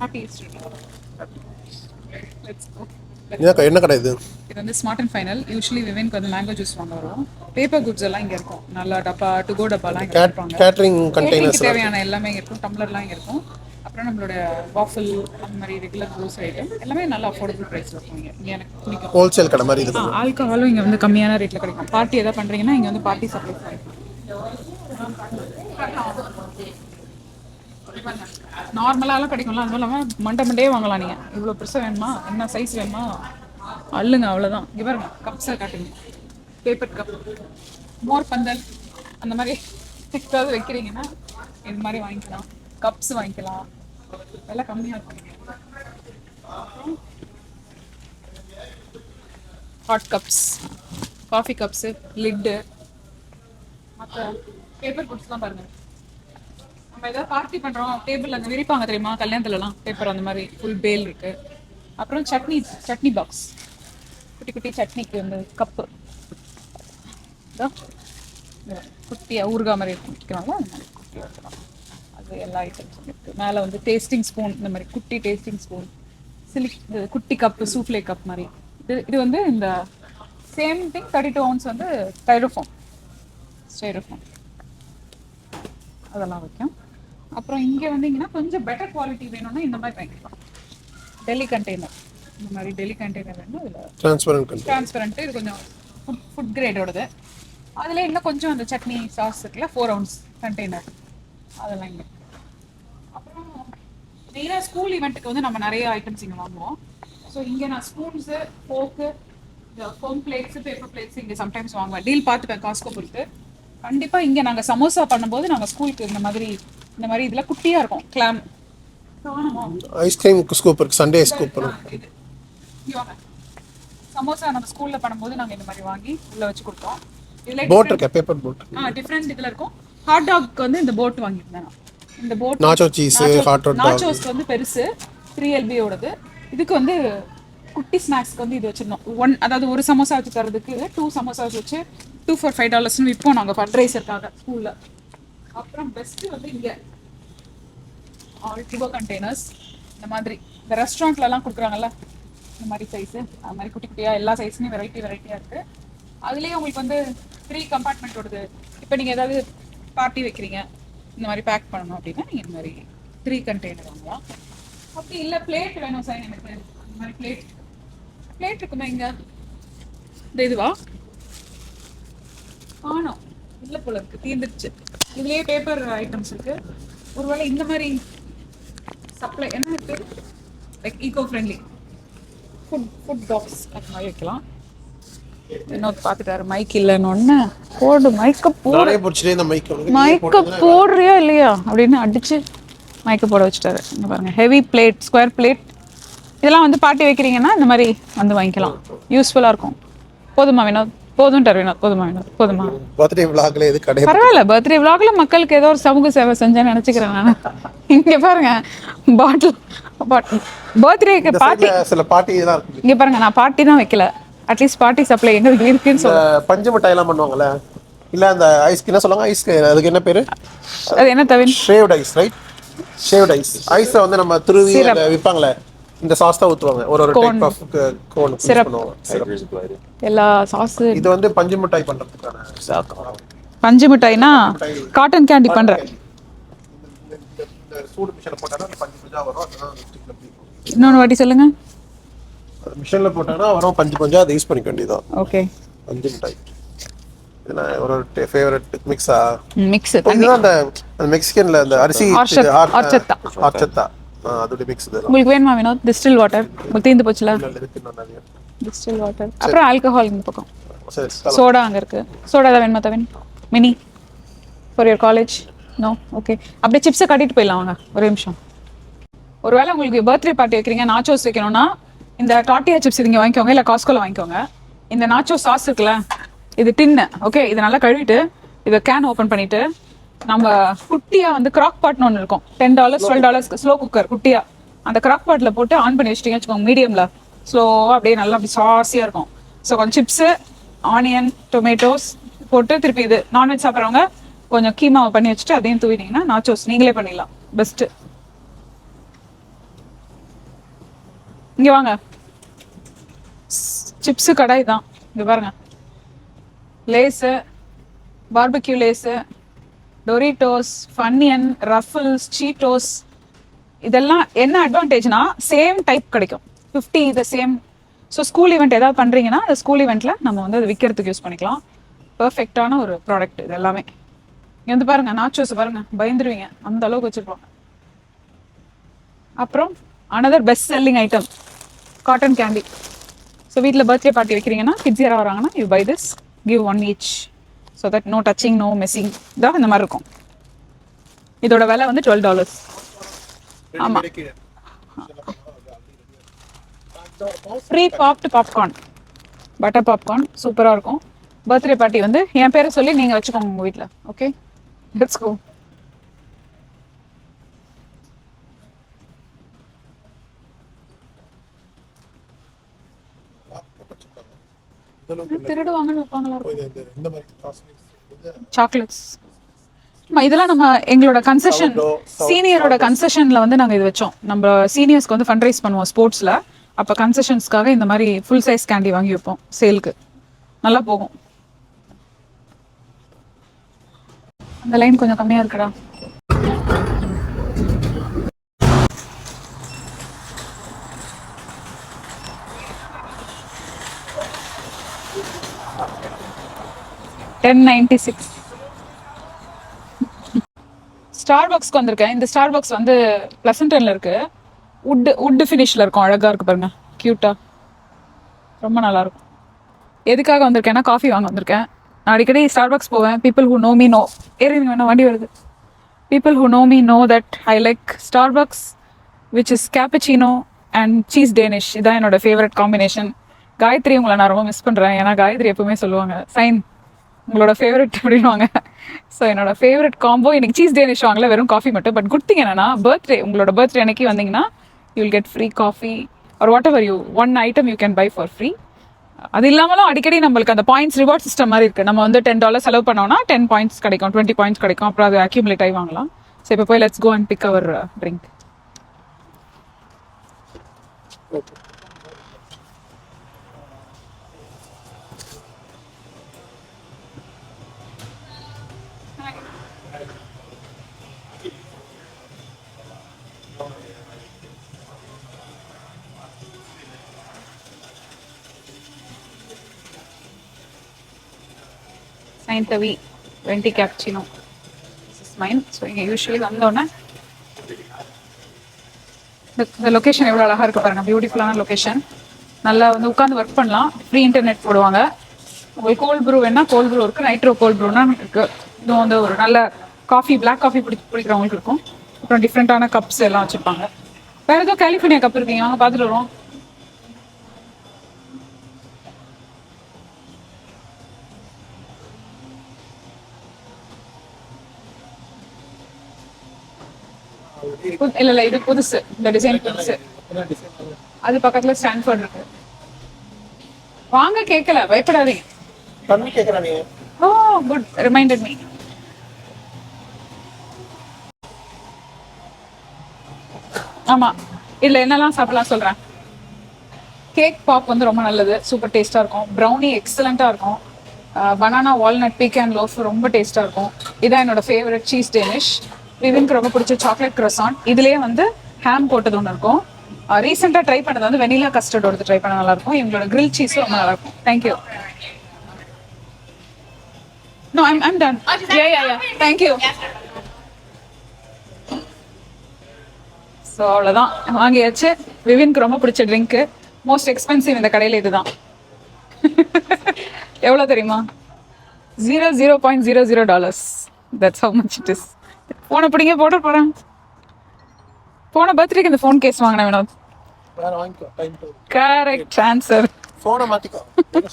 Happy Easter. Let's go. என்ன கடை இது? இது வந்து smart and final. Usually விவேனுக்கு வந்து mango juice வாங்க வரும். Paper goods எல்லாம் இங்கே இருக்கும். நல்லா டப்பா, டு கோ டப்பாலாம் இங்கே இருப்பாங்க. கேட்டரிங் கண்டெய்னர்ஸ் தேவையான எல்லாமே இங்கே இருக்கும். டம்ளர்லாம் இங்கே இருக்கும். அப்புறம் நம்மளோட வாஃபிள் அந்த மாதிரி ரெகுலர் க்ரோசரி ஐட்டம் எல்லாமே நல்லா அஃபோர்டபுள் ப்ரைஸில் இருக்கும். இங்கே எனக்கு பிடிக்கும். ஹோல்சேல் கடை மாதிரி இது. ஆல்கஹாலும் இங்கே வந்து கம்மியான ரேட்டில் கிடைக்கும். பார்ட்டி எதாவது பண்ணுறீங்கன்னா இங்கே வந்து பார்ட்டி சப்ளை கிடைக்கும். நார்மலாலாம் கிடைக்கும்ல, அதுவும் இல்லாமல் மண்டே வாங்கலாம். நீங்கள் இவ்வளோ பெருசாக வேணுமா, என்ன சைஸ் வேணுமா அல்லுங்க, அவ்வளோதான். இங்கே பாருங்க, கப்ஸை காட்டுங்க. பேப்பர் கப், மோர் பந்தல் அந்த மாதிரி ஏதாவது வைக்கிறீங்கன்னா இது மாதிரி வாங்கிக்கலாம். கப்ஸ் வாங்கிக்கலாம், எல்லாம் கம்மியாக இருக்கும். Hot cups, coffee cups, lid, மற்ற பேப்பர் குட்ஸ்லாம் பாருங்கள். நம்ம ஏதாவது பார்ட்டி பண்ணுறோம், டேபிள் அங்கே விரிப்பாங்க தெரியுமா, கல்யாணத்துலலாம் பேப்பர் அந்த மாதிரி ஃபுல் பேல் இருக்குது. அப்புறம் சட்னி பாக்ஸ், குட்டி குட்டி சட்னிக்கு வந்து கப்பு, குட்டியாக ஊறுகாய் மாதிரி குடிக்கிறாங்களோ அந்த மாதிரி குட்டி வைக்கலாம். அது எல்லா ஐட்டம்ஸும் இருக்குது. மேலே வந்து டேஸ்டிங் ஸ்பூன், இந்த மாதிரி குட்டி டேஸ்டிங் ஸ்பூன், இது குட்டி கப்பு, சூஃப்லே கப் மாதிரி. இது வந்து இந்த சேம் திங் 32 ounce வந்து ஸ்டைரோஃபோம் அதெல்லாம் வைக்கும். அப்புறம் இங்கே வந்தீங்கன்னா கொஞ்சம் பெட்டர் குவாலிட்டி வேணும்னா இந்த மாதிரி வாங்கிக்கலாம். டெல்லி கண்டெய்னர், இந்த மாதிரி டெல்லி கண்டெய்னர் வேணும். இதில் டிரான்ஸ்பரண்ட், இது கொஞ்சம் ஃபுட் கிரேடோடது. அதில் இன்னும் கொஞ்சம் அந்த சட்னி சாஸ் இருக்குல்ல, 4 ounce கண்டெய்னர், அதெல்லாம் இங்கே. அப்புறம் மெயினாக ஸ்கூல் ஈவெண்ட்டுக்கு வந்து நம்ம நிறைய ஐட்டம்ஸ் இங்கே வாங்குவோம். ஸோ இங்கே நான் spoons, fork, foam plates, paper plates இங்கே சம்டைம்ஸ் வாங்குவேன். டீல் பார்த்துப்பேன் காஸ்கோ பொறுத்து. கண்டிப்பாக இங்கே நாங்கள் சமோசா பண்ணும்போது நாங்கள் ஸ்கூலுக்கு இந்த மாதிரி இதில் குட்டியாக இருக்கும். கிளாம் ஐஸ்கிரீம் ஸ்கூப் இருக்குது, சண்டே ஸ்கூப் சமோசா நம்ம ஸ்கூலில் பண்ணும்போது நாங்கள் இந்த மாதிரி வாங்கி உள்ளே வச்சு கொடுத்தோம். இதில் போட் இருக்கு, பேப்பர் போட். டிஃப்ரெண்ட் இதில் இருக்கும். ஹாட் டாக்கு வந்து இந்த போட் வாங்கியிருந்தேன் நான். இந்த boat nacho cheese, hot dog, நாச்சோஸ்க்கு வந்து பெருசு 3 lb-யோடது. இதுக்கு வந்து குட்டி ஸ்நாக்ஸ்க்கு வந்து இது வச்சிருந்தோம். அதாவது ஒரு சமோசா வச்சு தரதுக்கு 2 சமோசா வச்சு $2 for $5 விற்போம் நாங்கள் ஃபண்ட் ரைசருக்காக ஸ்கூலில். அப்புறம் பெஸ்ட் வந்து இங்க ஆல் டு கோ கண்டெய்னர்ஸ். இந்த மாதிரி இந்த ரெஸ்டாரண்ட்லலாம் கொடுக்குறாங்கல்ல, இந்த மாதிரி சைஸு, அது மாதிரி குட்டி குட்டியாக எல்லா சைஸுமே வெரைட்டியாக இருக்குது. அதுலேயே உங்களுக்கு வந்து 3 கம்பார்ட்மெண்ட் வருது. இப்போ நீங்கள் ஏதாவது பார்ட்டி வைக்கிறீங்க, இந்த மாதிரி பேக் பண்ணணும் அப்படின்னா நீங்கள் இந்த மாதிரி 3 கண்டெய்னர் வாங்கலாம். அப்படி இல்லை பிளேட் வேணும் சார் எனக்கு, இந்த மாதிரி பிளேட் இருக்குமா இங்கே? இந்த இதுவா ஆனோ இல்லை போல இருக்குது, தீர்ந்துருச்சு. இதுலேயே பேப்பர் ஐட்டம்ஸ் இருக்குது. ஒருவேளை இந்த மாதிரி சப்ளை என்ன இருக்கு, like eco friendly food box அந்த மாதிரி வைக்கலாம். இன்னொரு பார்த்துட்டாரு மைக் இல்லைன்னு போடு மைக்க நானே பிடிச்சிட்டே இந்த மைக்க போடுறியா இல்லையா அப்படின்னு அடிச்சு மைக்க போட வச்சுட்டாரு. இங்க பாருங்க ஹெவி பிளேட், ஸ்கொயர் பிளேட். இதெல்லாம் வந்து பார்ட்டி வைக்கிறீங்கன்னா இந்த மாதிரி வந்து வாங்கிக்கலாம், யூஸ்ஃபுல்லாக இருக்கும். போதுமா வினோத்? போதும்ட்டார் வினோத். போதுமா வினோத்? போதுமா? பர்த்டே விளாக்ல எது கடை பரவாயில்ல, பர்த்டே விளாக்ல மக்களுக்கு ஏதோ ஒரு சமூக சேவை செஞ்சேன்னு நினைச்சுக்கிறேன் நான். இங்க பாருங்க பாட்டில் பர்த்டேக்கு பார்ட்டி, சில பார்ட்டி தான் இருக்கு. இங்க பாருங்க நான் பார்ட்டி தான் வைக்கல, அட்லீஸ்ட் பார்ட்டி சப்ளை எங்க இருக்குன்னு சொல்லுங்க. பஞ்சு மிட்டாய் எல்லாம் பண்ணுவாங்கல்ல, இல்ல அந்த ஐஸ்க்கு என்ன சொல்லுவாங்க, ஐஸ்க்கு அதுக்கு என்ன பேரு? அது என்ன தவிர shaved ice, right? Shaved ice. ஐஸை வந்து நம்ம துருவி விற்பாங்களே, இந்த சாஸ் தான் ஊற்றுவாங்க. ஒரு டைப் ஆஃப் கோன் பண்ணுவாங்க. எல்லா சாஸ். இது வந்து பஞ்சு மிட்டாய் பண்றதுக்கான. பஞ்சு மிட்டாய்னா காட்டன் கேண்டி பண்றேன். இந்த சூடு மிஷின்ல போட்டானா பஞ்சு பஞ்சா வரும். அதனால ஸ்டிக்ல பிடிக்கும். இன்னொரு வாட்டி சொல்லுங்க. மிஷின்ல போட்டானா வரும் பஞ்சு பஞ்சா, அதை யூஸ் பண்ணிக்க வேண்டியதான். ஓகே. பஞ்சு மிட்டாய் இதெல்லாம் ஒரு ஃபேவரட் மிக்ஸா? மிக்ஸ். இதுதான் அந்த மெக்சிகன்ல அந்த அரிசி ஆர்ச்சத்தா, அதோட மிக்ஸ் இது. உங்களுக்கு வேணுமா வினோத்? டிஸ்டில் வாட்டர் உங்களுக்கு தீந்து போச்சுல. டிஸ்டில் வாட்டர், அப்புறம் ஆல்கஹால் இந்த பக்கம், சோடா அங்க இருக்கு. சோடா தான் வேணுமா Thavin? Mini for your college? No. Okay. அப்படியே சிப்ஸை கட்டிட்டு போயிடலாம் வாங்க, ஒரு நிமிஷம். ஒருவேளை உங்களுக்கு பர்த்டே பார்ட்டி வைக்கிறீங்க, நாச்சோஸ் வைக்கணும்னா இந்த டாட்டியா சிப்ஸ் இங்கே வாங்கிக்கோங்க, இல்லை காஸ்கோல வாங்கிக்கோங்க. இந்த நாச்சோ சாஸ் இருக்குல்ல, இது டின்னு. ஓகே, இதை நல்லா கழுவிட்டு இதை கேன் ஓப்பன் பண்ணிட்டு நம்ம குட்டியா வந்து கிராக் பாட்னு ஒன்று இருக்கும், $10 $12 ஸ்லோ குக்கர் குட்டியா, அந்த கிராக் பாட்டில் போட்டு ஆன் பண்ணி வச்சிட்டீங்க வச்சுக்கோங்க, மீடியம்ல ஸ்லோவாக அப்படியே நல்லா அப்படி சாஸியாக இருக்கும். ஸோ கொஞ்சம் சிப்ஸு, ஆனியன், டொமேட்டோஸ் போட்டு திருப்பி இது நான்வெஜ் சாப்பிட்றவங்க கொஞ்சம் கீமாவை பண்ணி வச்சுட்டு அதையும் தூவினீங்கன்னா நாச்சோஸ் நீங்களே பண்ணிடலாம். பெஸ்ட்டு. இங்கே வாங்க, சிப்ஸு கடாய் தான். இங்கே பாருங்க, Lay's, barbecue Lay's, Doritos, Funyuns, Ruffles, Cheetos, இதெல்லாம் என்ன அட்வான்டேஜ்னா சேம் டைப் கிடைக்கும், 50 இது சேம். ஸோ ஸ்கூல் ஈவெண்ட் ஏதாவது பண்ணுறீங்கன்னா அந்த ஸ்கூல் ஈவெண்ட்டில் நம்ம வந்து அதை விற்கிறதுக்கு யூஸ் பண்ணிக்கலாம். பர்ஃபெக்டான ஒரு ப்ராடக்ட் இது எல்லாமே. இங்கே வந்து பாருங்கள், நாச்சோஸ் பாருங்கள், பயந்துருவீங்க அந்த அளவுக்கு வச்சுருப்பாங்க. அப்புறம் another best selling item cotton candy. So வீட்டில் பர்த்டே பார்ட்டி வைக்கிறீங்கன்னா, கிட்ஸ் யாராவது வராங்கன்னா you buy this, give 1 each. So that no touching, no missing. இதான் இந்த மாதிரி இருக்கும். இதோட விலை வந்து $12. ஆமாம். Free popped popcorn, butter popcorn சூப்பராக இருக்கும். பர்த்டே பார்ட்டி வந்து என் பேரை சொல்லி நீங்கள் வச்சுக்கோங்க உங்கள் வீட்டில். Okay, let's go. திருடுவாங்கன்னு வைப்பாங்களா சாக்லேட்ஸ். இதெல்லாம் நம்ம எங்களோட கன்செஷன், சீனியரோட கன்செஷன்ல வந்து நாங்கள் இது வச்சோம். நம்ம சீனியர்ஸ்க்கு வந்து ஃபண்ட் ரைஸ் பண்ணுவோம் ஸ்போர்ட்ஸ்ல. அப்போ கன்செஷன்ஸ்க்காக இந்த மாதிரி ஃபுல் சைஸ் கேண்டி வாங்கி வைப்போம், சேலுக்கு நல்லா போகும். அந்த லைன் கொஞ்சம் கம்மியா இருக்குடா. $10.96. ஸ்டார்பக்ஸ்க்கு வந்திருக்கேன். இந்த ஸ்டார்பக்ஸ் வந்து பிளசன்டன்ல இருக்கு. உட் ஃபினிஷ்ல இருக்கும், அழகா இருக்கு பாருங்க, கியூட்டா, ரொம்ப நல்லா இருக்கும். எதுக்காக வந்திருக்கேன்னா காஃபி வாங்க வந்திருக்கேன். நான் அடிக்கடி ஸ்டார்பக்ஸ் போவேன். People who know me know, ஏறிங்க வேணா வண்டி வருது. People who know me know that I like Starbucks which is cappuccino and cheese Danish. இதான் என்னோட ஃபேவரட் காம்பினேஷன். காயத்ரி உங்களை நான் ரொம்ப மிஸ் பண்ணுறேன். ஏன்னா காயத்ரி எப்பவுமே சொல்லுவாங்க சைன் உங்களோட ஃபேவரட் அப்படின்வாங்க. ஸோ என்னோட ஃபேவரட் காம்போ இன்னைக்கு சீஸ் டேனிஷ் வாங்கல, வெறும் காஃபி மட்டும். பட் குட் திங் என்னன்னா, உங்களோட பர்த்டே அன்னைக்கு வந்தீங்கன்னா you will get free coffee or what ever you one item you can buy for free. அது இல்லாமலும் அடிக்கடி நம்மளுக்கு அந்த பாயிண்ட்ஸ் ரிவார்ட் சிஸ்டம் மாதிரி இருக்கு. நம்ம வந்து $10 செலவு பண்ணோம்னா 10 பாயிண்ட்ஸ் கிடைக்கும், 20 பாயிண்ட்ஸ் கிடைக்கும். அப்புறம் அது அக்யூமுலேட் ஆகி வாங்கலாம். ஸோ இப்போ போய் let's go and pick our drink. Saint-Avi 20 cappuccino. This is mine. So இங்கே யூஸ்வலி வந்தோடனே இந்த லொக்கேஷன் எவ்வளோ அழகாக இருக்கு பாருங்க. பியூட்டிஃபுல்லான லொக்கேஷன். நல்லா வந்து உட்காந்து ஒர்க் பண்ணலாம். ஃப்ரீ இன்டர்நெட் போடுவாங்க. உங்களுக்கு கோல்ட் ப்ரூ வேணா கோல்ட் ப்ரூ இருக்குது, நைட்ரோ கோல்ட் ப்ரூனா இருக்குது. இதுவும் வந்து ஒரு நல்ல காஃபி, பிளாக் காஃபி பிடிக்கிறவங்களுக்கு இருக்கும். அப்புறம் டிஃப்ரெண்ட்டான கப்ஸ் எல்லாம் வச்சுருப்பாங்க. வேறு ஏதோ கலிஃபோர்னியா கப் இருக்கீங்க, வாங்க பார்த்துட்டு வருவோம். இல்ல இது புதுசு, இந்த டிசைன் புதுசு. அது பக்கத்துல ஸ்டான்ஃபோர்ட் இருக்கு. வாங்க, கேட்கல, பயப்படாதீங்க. தண்ணி கேக்குறானே. ஓ குட், ரிமைண்டட் மீ. ஆமா, இதுல என்னெல்லாம் சாப்பிடலாம் சொல்றேன். கேக் பாப் வந்து ரொம்ப நல்லது, சூப்பர் டேஸ்டா இருக்கும். ப்ரௌனி எக்ஸலண்டா இருக்கும். பனானா வால்நட் பீக்கன் லோஃப் ரொம்ப டேஸ்டா இருக்கும். இதான் என்னோட ஃபேவரட் சீஸ் டேனிஷ். விவின்க்கு ரொம்ப பிடிச்ச சாக்லேட் croissant. இதுலயே வந்து ஹேம் போட்டது ஒன்று இருக்கும். ரீசெண்டாக ட்ரை பண்ணது வந்து வெனிலா கஸ்டர்ட் எடுத்து ட்ரை பண்ண நல்லா இருக்கும். இவங்களோட கிரில் சீஸும் ரொம்ப நல்லா இருக்கும். Thank you. No, I'm done. Yeah. Thank you. So அவ்வளோதான், வாங்கியாச்சு. விவின்க்கு ரொம்ப பிடிச்ச ட்ரிங்க்கு. மோஸ்ட் எக்ஸ்பென்சிவ் இந்த கடையில் இதுதான். எவ்வளோ தெரியுமா? $0.00. That's how much it is. போன பிடிங்க போட்டு போகிறேன். போன பர்த்டேக்கு இந்த ஃபோன் கேஸ் வாங்கினேன் வினோத். Correct answer. ஃபோனை மாத்திக்கோ.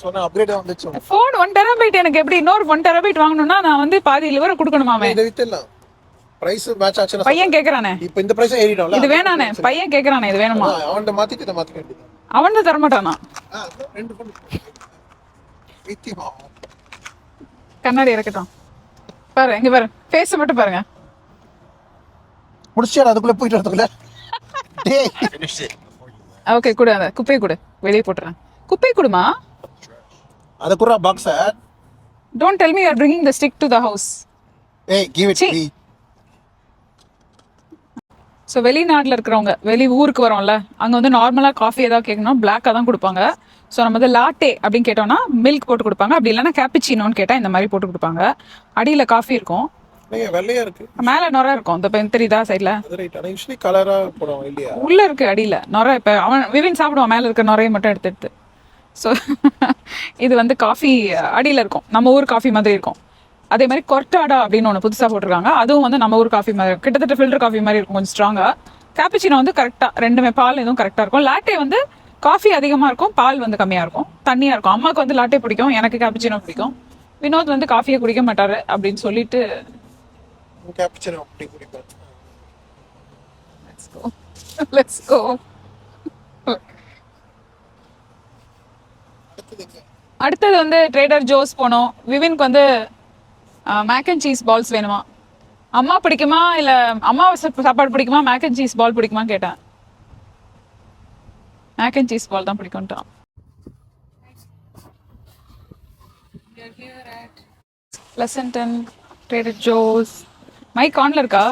சொன்ன அப்கிரேட் வந்துச்சு. ஃபோன் 1 TB எனக்கு எப்படி இன்னொரு 1 TB வாங்கணும்னா நான் வந்து பாதி லிவர் கொடுக்கணுமாமே. இத வித்தலாம். பிரைஸ் மேட்ச் ஆச்சுனா பையன் கேக்குறானே. இப்போ இந்த பிரைஸ் ஏறிடும்ல. இது வேணானே. பையன் கேக்குறானே இது வேணுமா? அவன்ட மாத்திட்டு இத மாத்திக்க வேண்டியது. அவன் தர மாட்டானா? ரெண்டு ஃபோன். வித்திமா. கண்ணாடி இறக்கட்டும். பாரு இங்க பாரு. ஃபேஸ் மட்டும் பாருங்க. முடிச்சியா அதுக்குள்ள போயிட்டு வரதுக்குள்ள. டேய் finish it. ஓகே குடு, அந்த குப்பையை குடு, வெளியே போட்டுறேன். குப்பையை குடுமா. அத குறா box. Don't tell me you are bringing the stick to the house. Hey, give it to me. So வெளிநாட்டில் இருக்கிறவங்க, வெளி ஊருக்கு வரோம்ல, அங்கே வந்து நார்மலாக காஃபி ஏதாவது கேட்கணும் பிளாக்காக தான் கொடுப்பாங்க. ஸோ நம்ம வந்து லாட்டே அப்படின்னு கேட்டோம்னா மில்க் போட்டு கொடுப்பாங்க. அப்படி இல்லைன்னா கேப்பிச்சினோன்னு கேட்டால் இந்த மாதிரி போட்டு கொடுப்பாங்க. அடியில் காஃபி இருக்கும், வெள்ளையா இருக்கு, மேலே நொரை இருக்கும். இந்த தெரியுதா சைடில்? யூசுவலி கலரா போடுவோம் இல்லையா? உள்ள இருக்கு அடியில் நொரை. இப்போ அவன் விவின் சாப்பிடுவான் மேலே இருக்க நொரையை மட்டும் எடுத்து. ஸோ இது வந்து காஃபி அடியில் இருக்கும், நம்ம ஊர் காஃபி மாதிரி இருக்கும். அதே மாதிரி கொர்டாடா அப்படின்னு ஒன்று புதுசாக போட்டிருக்காங்க. அதுவும் வந்து நம்ம ஊர் காஃபி மாதிரி கிட்டத்தட்ட ஃபில்டர் காஃபி மாதிரி இருக்கும், கொஞ்சம் ஸ்ட்ராங்காக. கேப்பிச்சினோ வந்து கரெக்டாக ரெண்டுமே, பால் எதுவும் கரெக்டாக இருக்கும். லாட்டே வந்து காஃபி அதிகமாக இருக்கும், பால் வந்து கம்மியாக இருக்கும், தண்ணியாக இருக்கும். அம்மாவுக்கு வந்து லாட்டே பிடிக்கும், எனக்கு கேப்பிச்சினோ பிடிக்கும். வினோத் வந்து காஃபியை குடிக்க மாட்டாரு அப்படின்னு சொல்லிட்டு கேப்பிச்சினோ அப்படி குடிப்பாரு. Let's go. அடுத்தது வந்து ட்ரேடர் ஜோஸ் போனோம். விவின்க்கு வந்து மேக் அண்ட் சீஸ் பால்ஸ் வேணுமா. அம்மா பிடிக்குமா இல்லை அம்மா சாப்பாடு பிடிக்குமா, மேக் அண்ட் சீஸ் பால் பிடிக்குமா கேட்டேன். மேக் அண்ட் சீஸ் பால் தான் பிடிக்கும்ட்டான். Pleasanton, Trader Joe's. மைக் ஆன்ல இருக்கா?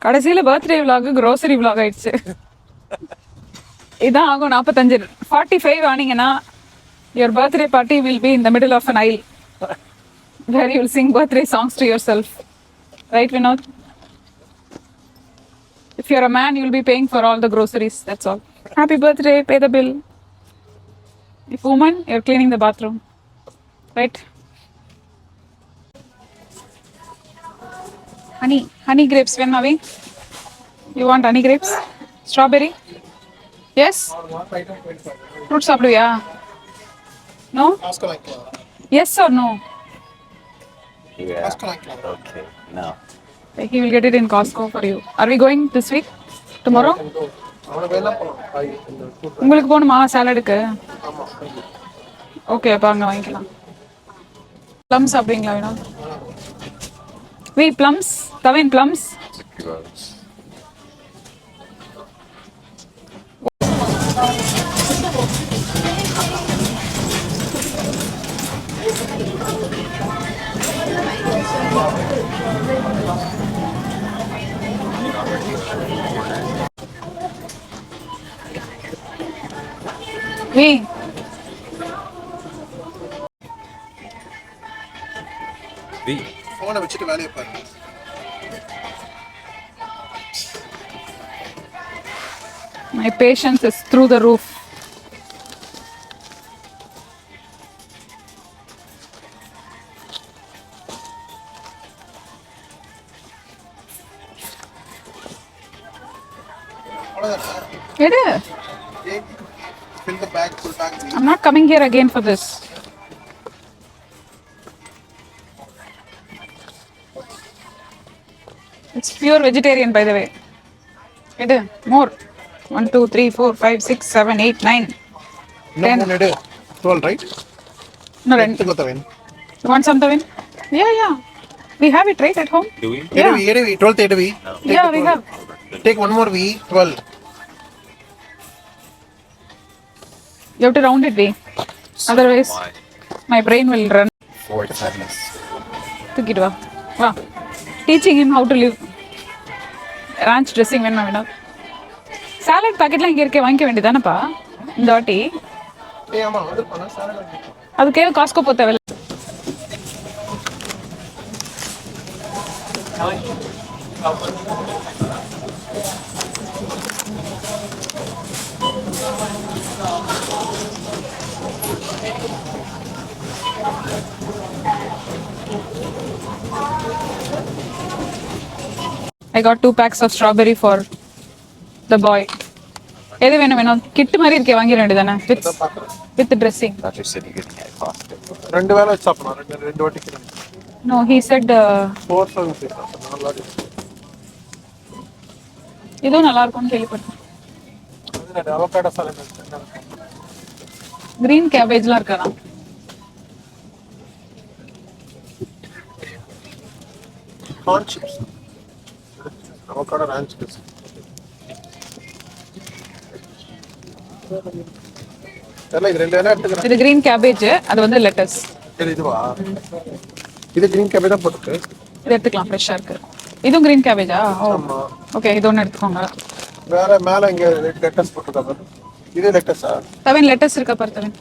கடைசியில் பர்த்டே விலாக் க்ரோசரி விலாக் ஆயிடுச்சு. இதான் ஆகும் 45. 45 ஆனீங்கன்னா your birthday party will be in the middle of an aisle where you will sing birthday songs to yourself. Right, Vinod? If you're a man, you will be paying for all the groceries. That's all. Happy birthday, pay the bill. If woman, you're cleaning the bathroom. Right? Honey grapes, when are we? You want honey grapes? Strawberry? Yes? Fruit சாப்பிடுவியா? No? Yes or no? Yeah. Okay. No. He will get it in Costco for you. Are we going this week? Tomorrow? அவனுக்கு வேணா போலாம் காய் இந்த fruit. உங்களுக்கு போகணுமா சாலடுக்கு? ஆமா okay அப்போ அங்கே வாங்கிக்கலாம். ப்ளம்ஸ் சாப்பிடுவீங்களா வேணும்? Plums Thavin plums. It's a few hours. V V. ஃபோனை வச்சுட்டு வேலையை பாரு. My patience is through the roof. அவ்வளோதானே? எடு. Take, fill the bag, full bag. I'm not coming here again for this. It's pure vegetarian by the way. எடு. More. 1, 2, 3, 4, 5, 6, 7, 8, 9. இன்னும் 3 எடு. 12 right? No, ரெண்டு. எடுத்துக்கோ தவின். You want some tavin? Yeah. We have it right at home. Do we? Yeah. எடுவி 12th எடுவி. Yeah, we have. Take one more V, 12. You have to round it, V. Otherwise, Why? my brain will run. 4 times. தூக்கிட்டு வா. வா. Teaching him how to live. Ranch dressing வேணுமா? Salad பாக்கெட்லாம் இங்கே இருக்கே, வாங்கிக்க வேண்டியதானப்பா இந்த வாட்டி. ஏய் ஆமா வந்துருப்பானா சாலட் வாங்கி. அதுக்கே காஸ்கோ போக தேவையில்ல. I got 2 packs of strawberry for the boy. எது வேணும்? கிட் மாதிரி இருக்கே, வாங்கிட வேண்டியதானே with dressing. I thought you said you could get Costco. ரெண்டு வேளை வச்சு சாப்பிடலாம். ரெண்டு வாட்டிக்கு. No, he said 4 servings சாப்பிடலாம். நல்லா இருக்கு. இதுவும் நல்லா இருக்கும்னு கேள்விப்பட்டேன். அது அவகாடோ சாலட் இருக்கு. கிரீன் கேபேஜ்லாம் இருக்காதா? Corn chips. Avocado ranch chips. தெரியல இது ரெண்டு வேணா எடுத்துக்கிறேன். இது கிரீன் கேபேஜ், அது வந்து லெட்டஸ். சரி இதுவா? இது கிரீன் கேபேஜ் தான் போட்டுருக்கு. இது எடுத்துக்கலாம், ஃப்ரெஷ்ஷாக இருக்கு. இதுவும் கிரீன் கேபேஜா? ஆமா. ஓகே, இது ஒன்று எடுத்துக்கோங்க. வேற மேல இங்க லெட்டஸ் போட்டுருக்காங்க. இது லெட்டஸா? தவின் லெட்டஸ் இருக்கா பாரு தவின்.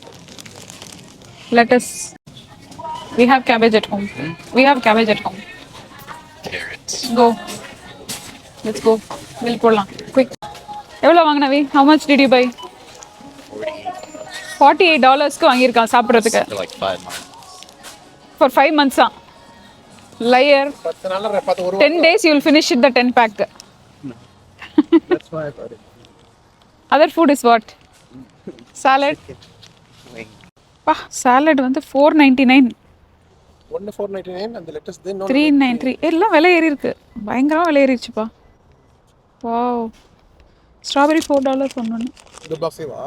Lettuce. We have cabbage at home. We have cabbage at home. Carrots. Go. Let's go. We'll போடலாம். Quick. எவ்வளோ வாங்கினவி? How much did you buy? $48 வாங்கியிருக்கான் சாப்பிட்றதுக்கு. For like 5 months. For 5 months. Liar. 10 நாள்ல 10 10 days you will finish it the 10 pack. That's why I thought it. Other food is what? Salad. பா salad வந்து 499. ஒன்னு 499 அந்த lettuce தென் 393. எல்லாம் விலை ஏறி இருக்கு, பயங்கரமா விலை ஏறிச்சுப்பா. வாவ். ஸ்ட்ராபெரி $4 சொன்னோன்னு. இந்த பாக்ஸேவா?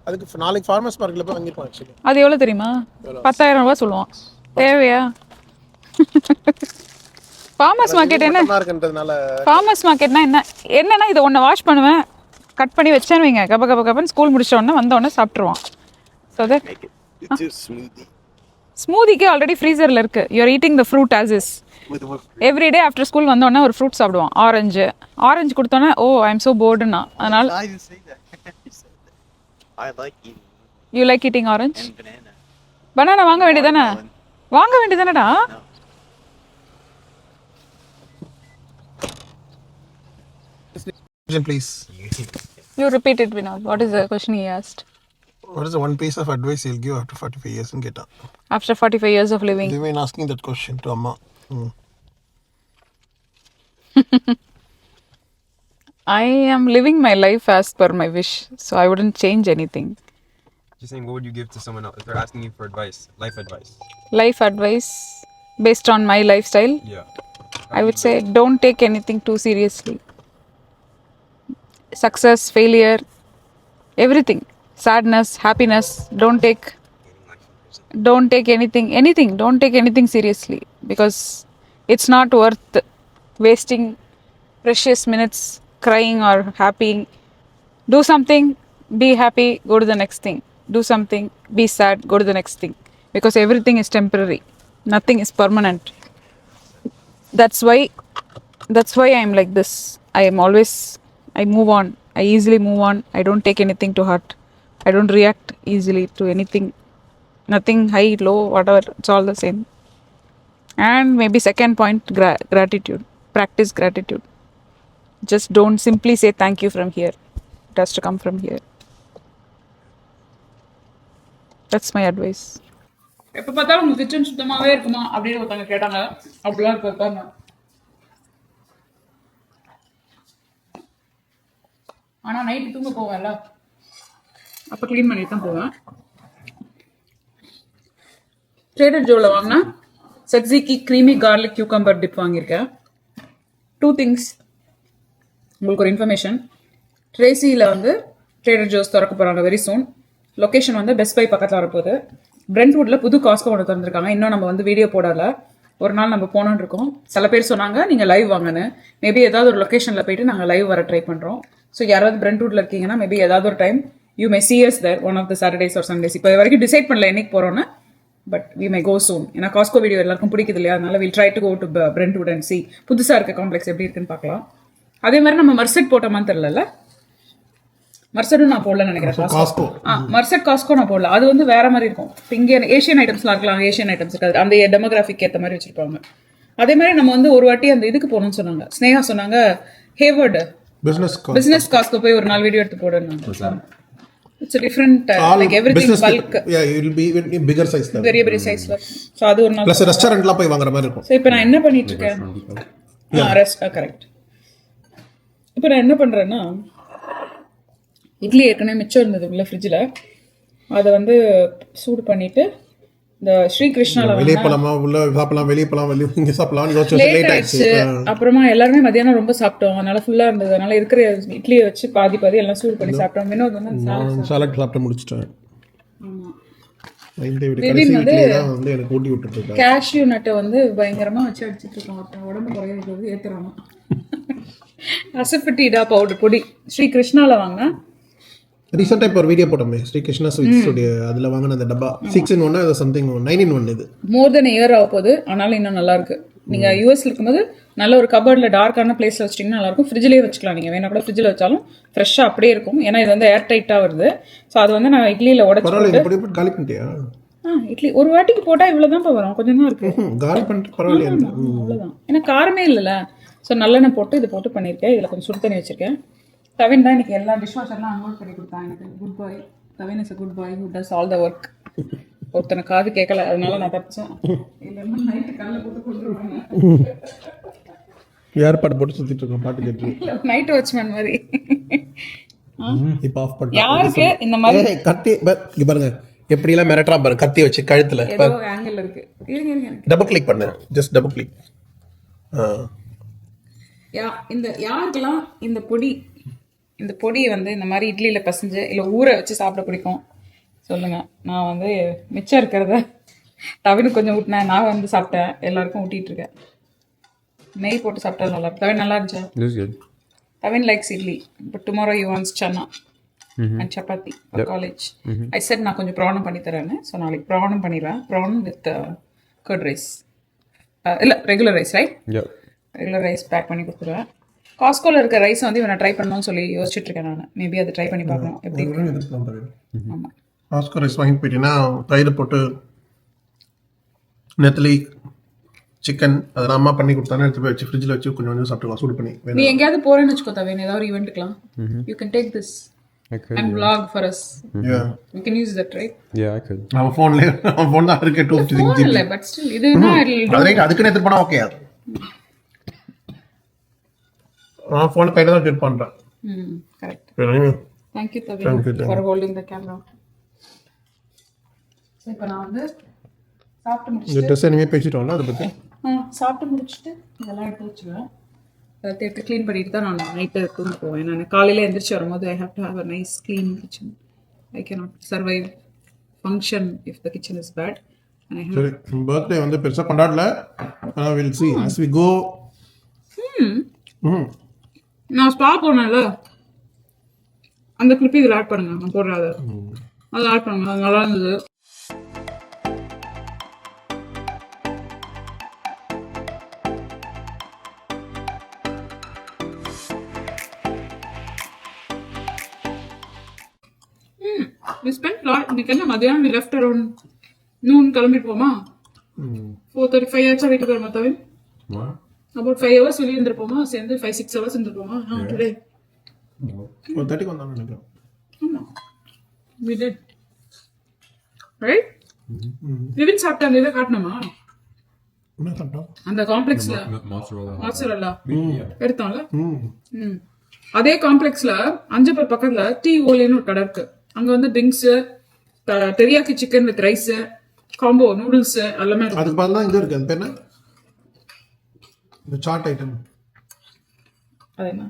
அதுக்கு நாளைக்கு ஃபார்மர்ஸ் மார்க்கெட்ல போய் வாங்கிருப்போம் एक्चुअली. அது எவ்வளவு தெரியுமா? 10,000 ரூபாய் சொல்லுவான். தேவையா? ஃபார்மர்ஸ் மார்க்கெட் என்ன? நல்லா இருக்குன்றதுனால ஃபார்மர்ஸ் மார்க்கெட்னா என்னன்னா இதை ஒன்று வாஷ் பண்ணுவேன், கட் பண்ணி வச்சேன்னு வைங்க, கப்பன்னு ஸ்கூல் முடிச்ச உடனே வந்த உடனே சாப்பிட்ருவான். So that Make it into smoothie. ஸ்மூதிக்கு ஆல்ரெடி ஃப்ரீசரில் இருக்கு. You're eating the fruit as is. Every day after school வந்தோடனே ஒரு ஃப்ரூட் சாப்பிடுவான். ஆரஞ்சு கொடுத்தோன்னே ஓ ஐ எம் ஸோ போர்டுன்னா. அதனால் I didn't say that. You said that. I like eating you like eating orange. and banana. Banana வாங்க வேண்டியதானே? வாங்க வேண்டியதானடா. please. You repeat it Vinod. What is the question he asked? What is the one piece of advice you'll give after 45 years in Geta? After 45 years of living. They've been asking that question to Amma. I am living my life as per my wish, so I wouldn't change anything. Just saying, what would you give to someone else if they're asking you for advice, life advice? Life advice based on my lifestyle. Yeah. I would say don't take anything too seriously. success, failure, everything, sadness, happiness. Don't take anything, don't take anything seriously, because it's not worth wasting precious minutes crying or happy. Do something, be happy, go to the next thing. Do something, be sad, go to the next thing, because everything is temporary, nothing is permanent. That's why I'm like this. I move on, I easily move on. I don't take anything to heart. I don't react easily to anything. Nothing high, low, whatever, it's all the same. And maybe second point, gratitude. Practice gratitude. Just don't simply say thank you from here. It has to come from here. That's my advice. எப்போ பார்த்தாலும் உங்கள் kitchen சுத்தமாகவே இருக்குமா அப்படின்னு ஒருத்தவங்க கேட்டாங்க. அப்படிலாம் இருக்காங்க. ஆனால் நைட்டு தூங்க போவேன்ல, அப்போ க்ளீன் பண்ணிட்டு தான் போவேன். ட்ரேடர் ஜோவில் வாங்கினா சட்ஜிக்கு க்ரீமி கார்லிக் கியூக்கம்பர் டிப் வாங்கியிருக்கேன். 2 things. உங்களுக்கு ஒரு இன்ஃபர்மேஷன். ட்ரேசியில் வந்து ட்ரேடர் ஜோஸ் திறக்க போகிறாங்க வெரி சூன். லொக்கேஷன் வந்து பெஸ்ட் பை பக்கத்தில் வரப்போகுது. பிரெண்ட்வுட்டில் புது காஸ்கோ ஒன்று திறந்துருக்காங்க. இன்னும் நம்ம வந்து வீடியோ போடலை. ஒரு நாள் நம்ம போனோன்னு இருக்கோம். சில பேர் சொன்னாங்க நீங்கள் லைவ் வாங்கன்னு. மேபி ஏதாவது ஒரு லொக்கேஷனில் போயிட்டு நாங்கள் லைவ் வர ட்ரை பண்ணுறோம். ஸோ யாராவது பிரெண்ட்வுட்டில் இருக்கீங்கன்னா மேபி ஏதாவது ஒரு time you may see us there one of the Saturdays or Sundays. இப்போ வரைக்கும் டிசைட் பண்ணல என்னைக்கு போகிறோன்னு, but we may go soon. ஏன்னா காஸ்கோ வீடியோ எல்லாருக்கும் பிடிக்குது இல்லையா, அதனால will try to go to Brentwood and see புதுசாக இருக்க காம்ப்ளெக்ஸ் எப்படி இருக்குன்னு பார்க்கலாம். அதே மாதிரி நம்ம மர்செட் போட்டோமான்னு தெரியல. மர்செட்டும் நான் போடலன்னு நினைக்கிறேன். காஸ்கோ மர்செட் காஸ்கோ நான் போடல. அது வந்து வேற மாதிரி இருக்கும். இங்கே ஏஷியன் ஐட்டம்ஸ்லாம் இருக்கலாம், ஏஷியன் ஐட்டம்ஸ் இருக்காது. அந்த டெமோகிராஃபிக் ஏற்ற மாதிரி வச்சிருப்பாங்க. அதே மாதிரி நம்ம வந்து ஒரு வாட்டி அந்த இதுக்கு போகணும்னு சொன்னாங்க. ஸ்னேகா சொன்னாங்க ஹேவர்டு பிசினஸ் காஸ்கோ போய் ஒரு நாள் வீடியோ எடுத்து போடுறாங்க. It's different like everything bulk. yeah it will be even bigger size தான், பெரிய பெரிய சைஸ்ல. சோ அது ஒரு நாள் ப்ளஸ் ரெஸ்டாரன்ட்லாம் போய் வாங்குற மாதிரி இருக்கும். சோ இப்போ நான் என்ன பண்ணிட்டு இருக்கேன், கரெக்ட். இப்போ நான் என்ன பண்றேன்னா, இட்லி ஏற்கனவே மிச்சம் இருந்தது உள்ள ஃப்ரிட்ஜில். அதை வந்து சூடு பண்ணிட்டு இந்த ஸ்ரீ கிருஷ்ணால வெளியே போலாமா, உள்ள சாப்பிடலாம், வெளியே போலாம், வெளியே இங்கே சாப்பிடலாம் யோசிச்சு லேட் ஆயிடுச்சு. அப்புறமா எல்லாருமே மதியானம் ரொம்ப சாப்பிட்டோம், அதனால ஃபுல்லாக இருந்தது. அதனால இருக்கிற இட்லியை வச்சு பாதி பாதி எல்லாம் சூடு பண்ணி சாப்பிட்டோம். வினோத் வந்து சாலட் சாப்பிட்டு முடிச்சிட்டேன். எனக்கு ஊட்டி விட்டுட்டு கேஷ்யூ நட்டை வந்து பயங்கரமா வச்சு அடிச்சுட்டு இருக்கோம். உடம்பு குறையிறது ஏத்துறாங்க. அசஃபிட்டிடா பவுடர் பொடி ஸ்ரீ கிருஷ்ணால வாங்கினா. ரீசெண்டாக இப்போ ஒரு வீடியோ போட்டோமே ஸ்ரீ கிருஷ்ணா ஸ்வீட்ஸ் ஸ்டுடியோ, அதில் வாங்கின அந்த டப்பா 6 in 1 சம்திங் 9 in 1 இது மோர் தென் இயர் ஆக போகுது. ஆனாலும் இன்னும் நல்லா இருக்கு. நீங்க யூஎஸ்ல இருக்கும்போது நல்ல ஒரு கபர்ட்ல டார்க்கான பிளேஸ்ல வச்சிட்டீங்கன்னா நல்லா இருக்கும். ஃப்ரிட்ஜ்லேயே வச்சுக்கலாம். நீங்க வேணா கூட ஃப்ரிட்ஜில் வச்சாலும் ஃப்ரெஷ்ஷா அப்படியே இருக்கும். ஏன்னா இது வந்து ஏர் டைட்டா வருது. ஸோ அது வந்து நான் இட்லியில உடச்சு காலி பண்ணிட்டியா? இட்லி ஒரு வாட்டிக்கு போட்டா இவ்வளவுதான் வரும், கொஞ்சம் தான் இருக்கு. காலி பண்ணிட்டு பரவாயில்லையா? அவ்வளவுதான். ஏன்னா காரமே இல்லைல்ல. ஸோ நல்லெண்ணெய் போட்டு இது போட்டு பண்ணியிருக்கேன். இதில் கொஞ்சம் சுடு தண்ணி வச்சிருக்கேன். தவின் தான் எனக்கு எல்லா டிஷ்வாஷர்லாம் அன்லோட் பண்ணி கொடுத்தான். எனக்கு good boy. Thavin is a good boy who does all the work. ஒருத்தனை காது கேட்கல, அதனால நான் தப்பிச்சேன். இல்லைன்னா நைட்டு கல்ல போட்டு கொண்டுருவாங்க. யார் பாட்டு போட்டு சுத்திட்டு இருக்கோம், பாட்டு கேட்டு நைட் வாட்ச்மேன் மாதிரி. இப்போ ஆஃப் பண்ணி யாருக்கு இந்த மாதிரி கத்தி பாருங்க எப்படி எல்லாம் மிரட்டறா பாருங்க. கத்தி வச்சு கழுத்துல ஏதோ ஆங்கிள் இருக்கு. இருங்க டபுள் கிளிக் பண்ணு, ஜஸ்ட் டபுள் கிளிக். இந்த யாருக்கெல்லாம் இந்த பொடியை வந்து இந்த மாதிரி இட்லியில் பசைஞ்சு இல்லை ஊற வச்சு சாப்பிட பிடிக்கும் சொல்லுங்கள். நான் வந்து மிச்சம் இருக்கிறத தவினுக்கு கொஞ்சம் ஊட்டினேன், நான் வந்து சாப்பிட்டேன், எல்லாருக்கும் ஊட்டிகிட்டு இருக்கேன். நெய் போட்டு சாப்பிட்டா நல்லா இருக்கும். தவின் நல்லா இருந்துச்சா? Thavin likes idli, but tomorrow you wants chana and chapati college. I said நான் கொஞ்சம் ப்ரானும் பண்ணி தரேன்னு. ஸோ நாளைக்கு ப்ரானும் பண்ணிடுவேன். ப்ரான் வித் கர்ட் ரைஸ், இல்லை regular rice, right? Regular rice pack பண்ணி கொடுத்துருவேன். காஸ்கோவில் இருக்க ரைஸ் வந்து இவனை ட்ரை பண்ணணும்னு சொல்லி யோசிச்சுட்டு இருக்கேன் நான். மேபி அதை ட்ரை பண்ணி பார்க்கணும் எப்படி இருக்கு. ஆமாம், காஸ்கோ ரைஸ் வாங்கி போயிட்டீங்கன்னா தயிர் போட்டு நெத்தலி சிக்கன் அதெல்லாம் அம்மா பண்ணி கொடுத்தானே எடுத்து போய் வச்சு ஃப்ரிட்ஜில் வச்சு கொஞ்சம் கொஞ்சம் சாப்பிட்டுக்கலாம் சூடு பண்ணி. நீ எங்கேயாவது போகிறேன்னு வச்சுக்கோ தவின், ஏதாவது ஒரு ஈவெண்ட்டுக்கலாம், you can take this and vlog for us. You can use that, right? Yeah, I could. நம்ம ஃபோன் தான் இருக்கு 256 GB. இல்ல, but still இதுனா அதுக்கு எடுத்து போனா ஓகே. நான் ஃபோன் கையில தான் ஷூட் பண்றேன். Correct. Thank you Tavin for holding the camera. So இப்போ நான் வந்து சாப்பிட்டு முடிச்சிட்டு இந்த ட்ரெஸ் எனிமே பேசிட்டோம்ல அத பத்தி. சாப்பிட்டு முடிச்சிட்டு இதெல்லாம் எடுத்து வச்சுவேன். எடுத்து க்ளீன் பண்ணிட்டு தான் நான் நைட்டு தூங்க போவேன். நான் காலையில் எழுந்திரிச்சு வரும்போது I have to have a nice clean kitchen. I cannot survive function if the kitchen is bad. And I have சரி பர்த்டே வந்து பெருசா கொண்டாடல. வில் see as we go. நான் ஸ்பா போனேன்ல, அந்த கிளிப் இதில் ஆட் பண்ணுங்க. நான் போடுறேன் அதை ஆட் பண்ணுங்க. அது நல்லா இருந்தது. We spent lot. இன்னைக்கு என்ன மதியானம் we left around noon கிளம்பிட்டு போமா. 4:35 ஆச்சா வீட்டுக்கு வர மொத்தம். What? about 5 hours வெளியே இருந்திருப்போமா. சேர்ந்து 5-6 hours இருந்திருப்போமா. டுடே 30 வந்தாங்க நினைக்கிறேன். ஆமா we did right. விவின் சாப்பிட்டாங்க. இதை காட்டணுமா? என்ன சாப்பிட்டோம்? அந்த காம்ப்ளெக்ஸ்ல Mozzarella. மாச்சரல்லா Yeah. எடுத்தோம்ல. அதே காம்ப்ளெக்ஸ்ல அஞ்சப்பர் பக்கத்துல டீ ஓலின்னு ஒரு கடை இருக்கு. அங்க வந்து drinks, teriyaki chicken with rice, combo noodles எல்லாமே இருக்கு. அதுக்கு பதிலா இங்க இருக்கு. அது பேர் என்ன? இந்த சாட் ஐட்டம். அது என்ன?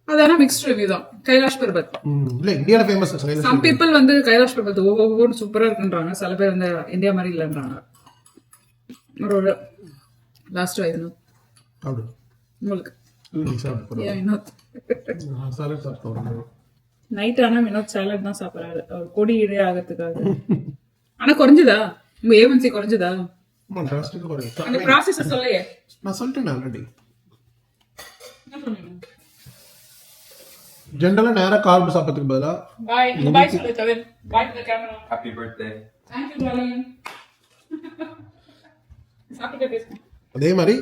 அதான மிக்ஸ்ட் ரிவ்யூ தான். கைலாஷ் பர்பத். இல்ல இந்தியால ஃபேமஸ். சம் பீப்புள் வந்து கைலாஷ் பர்பத் ஓன்னு சூப்பரா இருக்குன்றாங்க. சில பேர் வந்து இந்தியா மாதிரி இல்லைன்றாங்க. ஒரு லாஸ்ட் ஆயிடுது அப்படி உங்களுக்கு. நீ சாப்பிட்டு ஏன் வினோத் சாலட் சாப்பிட்டோம். நைட் ஆனா வினோத் சாலட் தான் சாப்பிட்றாரு. அவர் கொடி இடே ஆகிறதுக்காக. ஆனா குறைஞ்சுதா உங்க ஏவன்சி? குறைஞ்சுதா? ஆமா டிராஸ்டிக்கா குறையும். அந்த ப்ராசஸ் சொல்லையே. நான் சொல்லிட்டேன் ஆல்ரெடி. என்ன சொன்னீங்க? ஜென்ரலா நேரா கார்ப் சாப்பிட்றதுக்கு பதிலா பாய். பாய் சொல்லு தவிர. Bye to the camera. Happy birthday. Thank you darling. சாப்பிட்டு பேசுங்க. அதே மாதிரி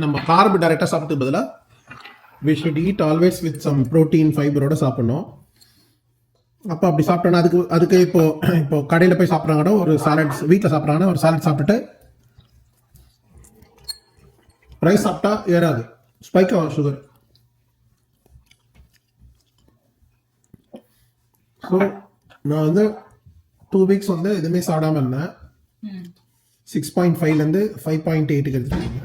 நம்ம கார்ப் டைரக்டா சாப்பிட்றதுக்கு பதிலா we should eat always with some protein ஃபைபரோட சாப்பிடணும். அப்போ அப்படி சாப்பிட்டோன்னா அதுக்கு இப்போ கடையில் போய் சாப்பிட்றாங்கன்னா ஒரு சாலட், வீட்டில் சாப்பிட்றாங்கன்னா ஒரு சாலட் சாப்பிட்டுட்டு ரைஸ் சாப்பிட்டா ஏறாது, ஸ்பைக் ஆகும் சுகர். ஸோ நான் வந்து 2 weeks வந்து எதுவுமே சாப்பிடாம இருந்தேன். 6.5லேருந்து 5.8க்கு எடுத்துருக்கீங்க.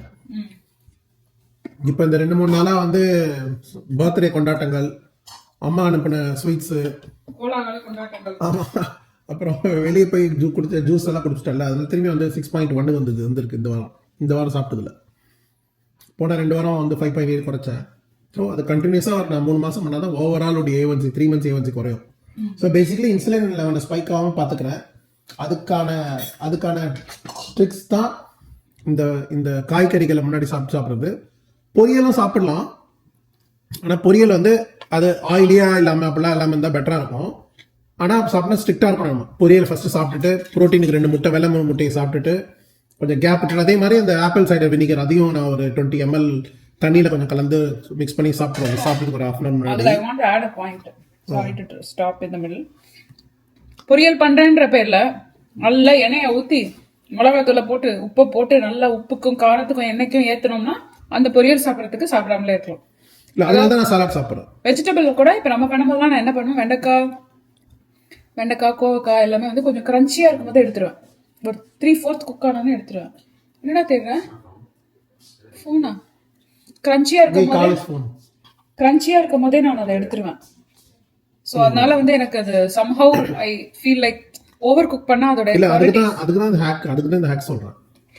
இப்போ இந்த 2-3 நாளாக வந்து பர்த்டே கொண்டாட்டங்கள், அம்மா அனுப்பின ஸ்வீட்ஸு, கோலாகல கொண்டாட்டங்கள். ஆமாம், அப்புறம் வெளியே போய் குடிச்ச ஜூஸ் எல்லாம் குடிச்சிட்டல, அதில் திரும்பி வந்து 6.1 வந்துருக்கு இந்த வாரம் சாப்பிட்டதில்ல. போன 2 வாரம் வந்து 5.8 குறைச்சேன். ஸோ அது கண்டினியூஸாக நான் 3 மாதம் பண்ணால் தான் ஓவரால் உடைய A1C 3 months A1C குறையும். ஸோ பேசிக்கலி இன்சுலின் லெவலில் ஸ்பைக் ஆகாமல் பார்த்துக்கிறேன். அதுக்கான ட்ரிக்ஸ் தான் இந்த காய்கறிகளை முன்னாடி சாப்பிட்றது. பொரியலும் சாப்பிடலாம், ஆனால் பொரியல் வந்து அது ஆயிலியாக இல்லாமல் அப்படிலாம் இல்லாமல் இருந்தால் பெட்டராக இருக்கும். ஆனால் சாப்பிட்டா ஸ்ட்ரிக்டாக இருக்கணும். நம்ம பொரியல் ஃபஸ்ட்டு சாப்பிட்டுட்டு ப்ரோட்டீனுக்கு 2 முட்டை, வெள்ளை முட்டையை சாப்பிட்டுட்டு கொஞ்சம் கேப் விட்டுட்டு, அதே மாதிரி அந்த ஆப்பிள் சைடர் வினிகர் அதையும் நான் ஒரு 20 ml தண்ணியில் கொஞ்சம் கலந்து மிக்ஸ் பண்ணி சாப்பிடுவோம். சாப்பிட்டு ஒரு 1/2 hour முன்னாடி. I want to add a point. Sorry to stop in the middle. பொரியல் பண்றேன்ற பேர்ல நல்லா எண்ணெயை ஊத்தி மிளகாத்தூளை போட்டு உப்பை போட்டு நல்லா உப்புக்கும் காரத்துக்கும் எண்ணெய்க்கும் ஏத்தனோம்னா அந்த பொரியல் சாப்பிடறதுக்கு சாப்பிடாமலே இருக்கலாம். இல்லை, அதனால தான் நான் சாலட் சாப்பிட்றேன். வெஜிடபிள் கூட இப்போ நம்ம பண்ணும்போதுலாம் நான் என்ன பண்ணுவேன், வெண்டைக்காய், கோவக்காய் எல்லாமே வந்து கொஞ்சம் கிரன்ச்சியா இருக்கும் போது எடுத்துருவேன். ஒரு 3/4 குக் ஆனாலும் எடுத்துருவேன். என்னடா தேவை ஃபோனா கிரன்ச்சியா இருக்கும் போதே நான் அதை எடுத்துருவேன். ஸோ அதனால வந்து எனக்கு அது somehow I feel like over cook பண்ணா அதோட இல்லை, அதுக்கு தான் இந்த ஹேக் சொல்கிறேன்.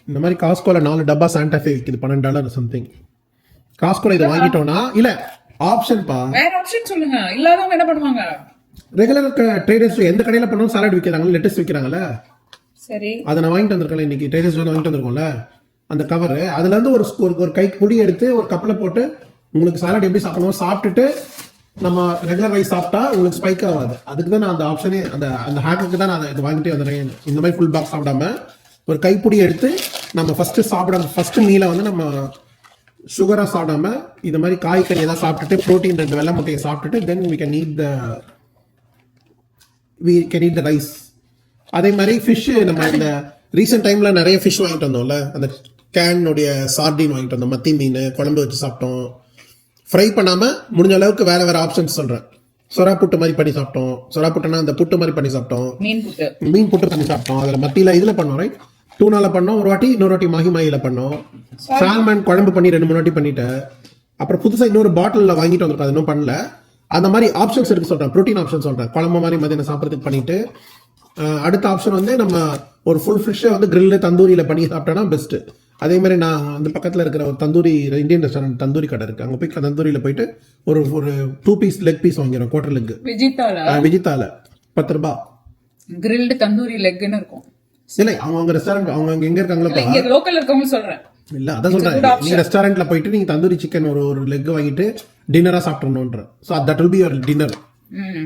இந்த மாதிரி காஸ்கோல 4 டப்பா சாண்டாஃபே விற்கிது $12 சம்திங். காஸ்கோல இதை வாங்கிட்டோம்னா இல்லை ஆப்ஷன் பா, வேற ஆப்ஷன் சொல்லுங்க. இல்லாதவங்க என்ன பண்ணுவாங்க, ரெகுலர் ட்ரேடர்ஸ் எந்த கடையில் பண்ணாலும் சாலட் விற்கிறாங்க, லெட்டஸ் விற்கிறாங்கல்ல. சரி அதை நான் வாங்கிட்டு வந்திருக்கேன் இன்னைக்கு. ட்ரேடர்ஸ் வாங்கிட்டு வந்திருக்கோம்ல அந்த கவர், அதுல இருந்து ஒரு கை பொடி எடுத்து ஒரு கப்பில் போட்டு உங்களுக்கு சாலட் எப்படி சாப்பிடணும் சாப்பிட்டுட்டு நம்ம ரெகுலர் ரைஸ் சாப்பிட்டா உங்களுக்கு ஸ்பைக் ஆகாது. அதுக்கு தான் நான் அந்த ஆப்ஷனே, அந்த ஹேக்குக்கு தான் நான் இதை வாங்கிட்டே வந்துடுறேன். இந்த மாதிரி ஃபுல் பாக்ஸ் சாப்பிடாம ஒரு கைப்பிடி எடுத்து நம்ம ஃபர்ஸ்ட் மீலை வந்து நம்ம சுகரா சாப்பிடாம இந்த மாதிரி காய்கறி எதாவது சாப்பிட்டுட்டு ப்ரோட்டீன் 2 வெள்ளை முட்டையை சாப்பிட்டுட்டு தென் we can eat the rice. அதே மாதிரி ஃபிஷ், நம்ம இந்த ரீசெண்ட் டைம்ல நிறைய ஃபிஷ் வாங்கிட்டு வந்தோம்ல, அந்த கேனுடைய சார்டின் வாங்கிட்டு வந்தோம், மத்தி மீன் குழம்பு வச்சு சாப்பிட்டோம். ஃப்ரை பண்ணாமல் முடிஞ்ச அளவுக்கு வேற ஆப்ஷன்ஸ் சொல்கிறேன். சொரா புட்டு மாதிரி பண்ணி சாப்பிட்டோம். சொரா புட்டுனா அந்த புட்டு மாதிரி பண்ணி சாப்பிட்டோம். மீன் புட்டு பண்ணி சாப்பிட்டோம். அதில் மத்தியில் இதில் பண்ணோம், ரைட், டூனால பண்ணோம் ஒரு வாட்டி, இன்னொரு வாட்டி மாஹிமாயில் பண்ணோம். சால்மன் குழம்பு பண்ணி 2-3 வாட்டி பண்ணிட்டேன். அப்புறம் புதுசாக இன்னொரு பாட்டிலில் வாங்கிட்டு வந்திருக்கோம், அது இன்னும் பண்ணல. அந்த மாதிரி ஆப்ஷன்ஸ் இருக்கு சொல்கிறேன், ப்ரோட்டீன் ஆப்ஷன் சொல்கிறேன். குழம்பு மாதிரி மதியானம் சாப்பிட்றதுக்கு பண்ணிட்டு அடுத்த ஆப்ஷன் வந்து நம்ம ஒரு ஃபுல் ஃபிஷ்ஷை வந்து கிரில்லு தந்தூரியில் பண்ணி சாப்பிட்டோன்னா பெஸ்ட்டு. அதே மாதிரி நான் வந்து பக்கத்தில் இருக்கிற ஒரு தந்தூரி இந்தியன் ரெஸ்டாரண்ட் தந்தூரி கடை இருக்குது, அங்கே போய் தந்தூரியில் போயிட்டு ஒரு 2 பீஸ் லெக் பீஸ் வாங்கிடுறோம், குவார்டர் லெக் விஜிதால 10 ரூபா. கிரில்டு தந்தூரி லெக்னு இருக்கும். இல்லை அவங்க ரெஸ்டாரண்ட் அவங்க எங்கே இருக்காங்களோ இங்க லோக்கல் இருக்கவங்க சொல்றேன். இல்லை அதான் சொல்கிறேன், நீங்கள் ரெஸ்டாரண்ட்ல போயிட்டு நீங்கள் தந்தூரி சிக்கன் ஒரு லெக் வாங்கிட்டு டின்னராக சாப்பிட்றணுன்ற. So that will be your dinner.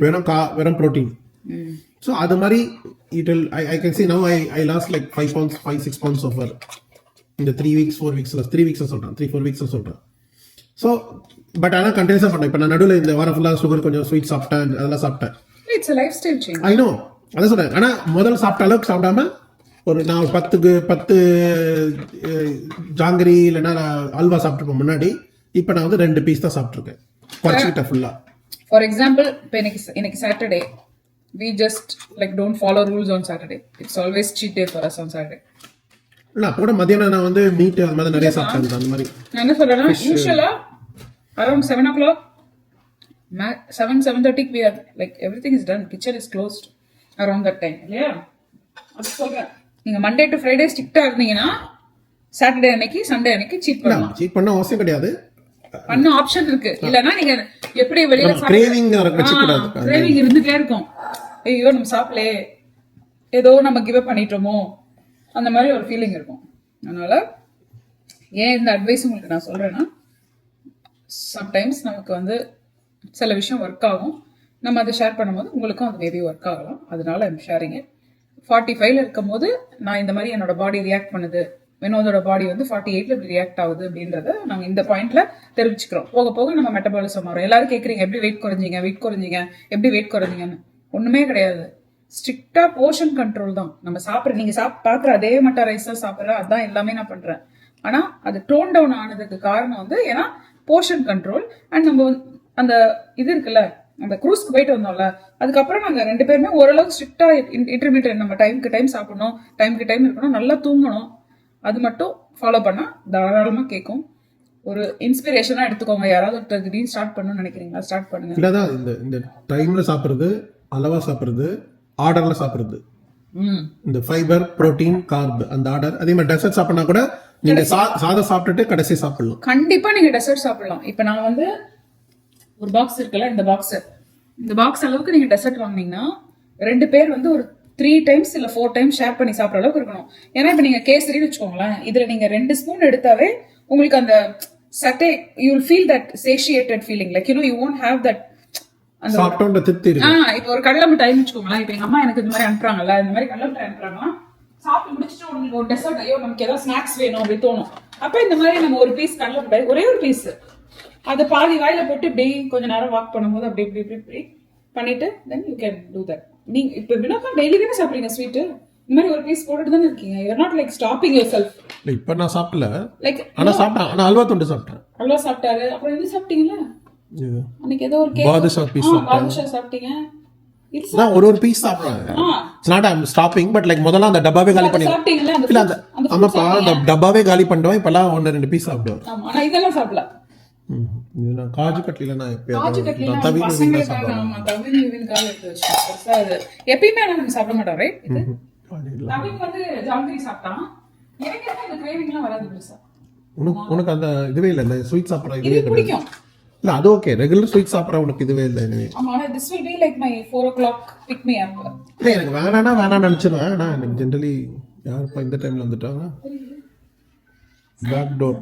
வெறும் ப்ரோட்டீன். ஸோ அது மாதிரி it will I can see now I lost like 5 pounds 5-6 pounds over இந்த 3 weeks 4 weeks 3 weeks சொல்கிறேன், 3-4 weeks சொல்கிறேன். ஸோ பட் ஆனால் கண்டினியூஸாக பண்ணேன். இப்போ நான் நடுவில் இந்த வாரம் ஃபுல்லாக சுகர் கொஞ்சம் ஸ்வீட் சாப்பிட்டேன், அதெல்லாம் சாப்பிட்டேன். It's a lifestyle change. I know, அதான் சொல்கிறேன். ஆனால் முதல்ல சாப்பிட்ட அளவுக்கு சாப்பிடாம நான் 10 ஜாங்கிரி இல்லைன்னா அல்வா சாப்பிட்ருப்பேன் முன்னாடி. இப்போ நான் வந்து 2 பீஸ் தான் சாப்பிட்ருக்கேன், குறைச்சிக்கிட்டேன் ஃபுல்லாக. ஃபார் எக்ஸாம்பிள் இப்போ இன்னைக்கு Saturday, we just like don't follow rules on Saturday. It's always cheat day for us on Saturday. இல்லை அப்போ கூட மதியானம் நான் வந்து மீட் அது மாதிரி நிறைய சாப்பிட்டேன். அந்த மாதிரி நான் என்ன சொல்றேன்னா, யூஷுவலா around 7 o'clock 7:30 we are like everything is done, kitchen is closed around that time. இல்லையா? அது சொல்றேன். நீங்க மண்டே டு ஃப்ரைடே ஸ்ட்ரிக்ட்டா இருந்தீங்கன்னா சாட்டர்டே அன்னைக்கு சண்டே அன்னைக்கு சீட் பண்ணலாம். சீட் பண்ண அவசியம் கிடையாது, பண்ண ஆப்ஷன் இருக்கு. இல்லனா நீங்க எப்படி வெளியில கிரேவிங் வச்சு கூடாது. கிரேவிங் இருந்துட்டே இருக்கும். ஐயோ நம்ம சாப்பிடலே, ஏதோ நம்ம கிவ் அப் பண்ணிட்டோமோ, அந்த மாதிரி ஒரு ஃபீலிங் இருக்கும். அதனால ஏன் இந்த அட்வைஸ் உங்களுக்கு நான் சொல்றேன்னா, சம்டைம்ஸ் நமக்கு வந்து சில விஷயம் ஒர்க் ஆகும், நம்ம அதை ஷேர் பண்ணும்போது உங்களுக்கும் அது மேபி ஒர்க் ஆகலாம். அதனால ஐம் ஷேரிங் இட். 45 இருக்கும் போது நான் இந்த மாதிரி என்னோட பாடி ரியாக்ட் பண்ணுது, வினோதோட பாடி வந்து 48 இப்படி ரியாக்ட் ஆகுது அப்படின்றத நாங்கள் இந்த பாயிண்ட்ல தெரிவிச்சுக்கிறோம். போக போக நம்ம மெட்டபாலிசம் மாறும். எல்லாரும் கேட்குறீங்க எப்படி வெயிட் குறைஞ்சிங்க எப்படி வெயிட் குறைஞ்சிங்கன்னு. ஒண்ணுமே கிடையாது, ஸ்ட்ரிக்டா போர்ஷன் கண்ட்ரோல் தான். நம்ம நீங்க பாக்குற அதே மட்ட ரைஸ் தான் சாப்பிட்ற, அதான் எல்லாமே நான் பண்றேன். ஆனா அது டோன் டவுன் ஆனதுக்கு காரணம் வந்து ஏன்னா போர்ஷன் கண்ட்ரோல். அண்ட் நம்ம அந்த இது இருக்குல்ல, அந்த க்ரூஸ்க்கு போயிட்டு வந்தோம்ல, அதுக்கப்புறம் நாங்க 2 பேருமே ஓரளவுக்கு ஸ்ட்ரிக்டா இன்டர்மீடியட் நம்ம டைமுக்கு டைம் சாப்பிடணும், டைமுக்கு டைம் இருக்கணும், நல்லா தூங்கணும். அது மட்டும் ஃபாலோ பண்ணா தாராளமா கேட்கும். ஒரு இன்ஸ்பிரேஷனா எடுத்துக்கோங்க. யாராவது ஒருத்தர் திடீர்னு ஸ்டார்ட் பண்ணணும்னு நினைக்கிறீங்களா, ஸ்டார்ட் பண்ணுங்க. இல்லதான் இந்த டைம்ல சாப்பிடுறது, அளவா சாப்பிடுறது, ஆர்டர்ல சாப்பிடுறது, இந்த ஃபைபர் புரோட்டீன் கார்ப் அந்த ஆர்டர். அதே மாதிரி டெசர்ட் சாப்பிடனா கூட நீங்க சாதம் சாப்பிட்டுட்டு கடைசி சாப்பிடலாம். கண்டிப்பா நீங்க டெசர்ட் சாப்பிடலாம். இப்ப நான் வந்து ஒரு பாக்ஸ் இருக்குல்ல, இந்த பாக்ஸ் அளவுக்கு நீங்க டெசர்ட் வாங்கினீங்கன்னா 2 பேர் வந்து ஒரு 3 times இல்ல 4 times ஷேர் பண்ணி சாப்பிட்ற அளவுக்கு இருக்கணும். ஏன்னா இப்ப நீங்க கேசரின்னு வச்சுக்கோங்களேன், இதுல நீங்க 2 ஸ்பூன் எடுத்தாவே உங்களுக்கு அந்த சட்டே you will feel that satiated feeling, like you know you won't have that அந்த சாப்பிட்டோன்ற திருப்தி இருக்கு. இப்போ ஒரு கடலை மிட்டாய் வச்சுக்கோங்களேன். இப்ப எங்க அம்மா எனக்கு இந்த மாதிரி அனுப்புறாங்கல்ல, இந்த மாதிரி கடலை மிட்டாய் அனுப்புறாங்கன்னா சாப்பிட்டு முடிச்சுட்டு உங்களுக்கு ஒரு டெசர்ட், ஐயோ நமக்கு ஏதாவது ஸ்நாக்ஸ் வேணும் அப்படி தோணும். அப்ப இந்த மாதிரி நம்ம ஒரு பீஸ் கடலை மிட்டாய், ஒரே ஒரு பீஸ், அதை பாதி வாயில போட்டு இப்படி கொஞ்ச நேரம் வாக் பண்ணும்போது அப்படி இப்படி இப்படி இப்படி பண்ணிட்டு then you can do that. நீங்க இப்ப வினோதம் டெய்லி தானே சாப்பிடுறீங்க ஸ்வீட், இந்த மாதிரி ஒரு பீஸ் போட்டுட்டு தானே இருக்கீங்க. You are not like stopping your self. இப்ப நான் சாப்பிடல, லைக் ஆனா சாப்பிட்டேன். ஆனா அல்வா துண்டு சாப்பிட்டேன். அல்வா சாப்பிட்டாரு, அப்புறம் இது சாப்பிட்டீங்களா, அன்னைக்கு ஏதோ ஒரு கேக் பாதுஷா பீஸ் பாதுஷா சாப்பிட்டீங்க. நான் ஒரு பீஸ் சாப்பிடுறேன். It's not I am stopping, but like முதல்ல அந்த டப்பாவே காலி பண்ணி சாப்பிட்டீங்களா, இல்ல அந்த ஆமாப்பா அந்த டப்பாவே காலி பண்ணிடுவேன். இப்பெல்லாம் 1-2 பீஸ் சாப்பிடுவேன். ஆமா, ஆனா இதெல்லாம் சாப்பிடல. நான் காஜு கட்லில நான் எப்பயுமே நம்ம சாப்பிட மாட்டோம், ரைட்? தவின் வந்து ஜாங்கிரி சாப்பிட்டான், எனக்கு அந்த கிரேவிங்லாம் வராது பெருசா. உனக்கு அந்த இதுவே இல்ல, இந்த ஸ்வீட் சாப்பிடுற இது பிடிக்கும் இல்ல, அது ஓகே. ரெகுலர் ஸ்வீட் சாப்பிடுற உனக்கு இதுவே இல்ல. ஆமா, this will be like my 4 o'clock pick me up. இல்ல எனக்கு வேணாம்னு நினைச்சிருவேன். ஆனா எனக்கு ஜெனரலி யாருப்பா இந்த டைம்ல வந்துட்டாங்க, பேக் டோர்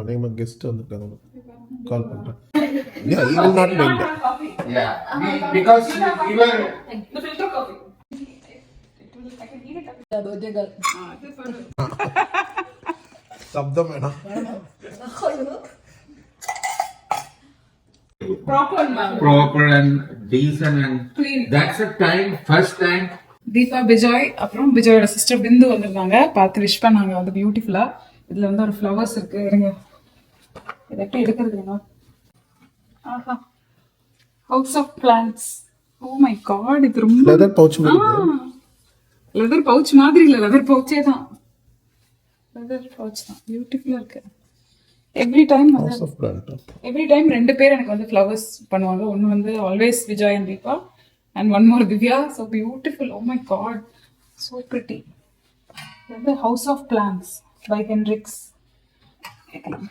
அநேகமாக கெஸ்ட் வந்துருக்காங்க, கால் பண்ணுறேன். Yeah, he will not mind. Yeah, because we were. The filter coffee. I can eat it. The birthday girl. சப்தம் வேணாம். Proper and decent and clean. that's a time, first time. Deepa, Bijoy, அப்புறம் பிஜாயோட sister பிந்து வந்திருக்காங்க. பார்த்து wish பண்ணாங்க வந்து பியூட்டிஃபுல்லா. இதுல வந்து ஒரு ஃப்ளவர்ஸ் இருக்கு, இருங்க இதை எப்படி எடுக்கிறதுனா. ஆஹா, house of plants. Oh my god, இது ரொம்ப லெதர் பவுச் மாதிரி. லெதர் பவுச் மாதிரி இல்ல, லெதர் பவுச்சே தான், லெதர் பவுச் தான். பியூட்டிஃபுல்லா இருக்கு. Every time house of plant. Every time 2 பேர் எனக்கு வந்து ஃப்ளவர்ஸ் பண்ணுவாங்க. ஒன்று வந்து always Vijay and Deepa and one more Divya. So beautiful. Oh my god, so pretty. இது வந்து house of plants by Hendricks. கேட்கலாம்.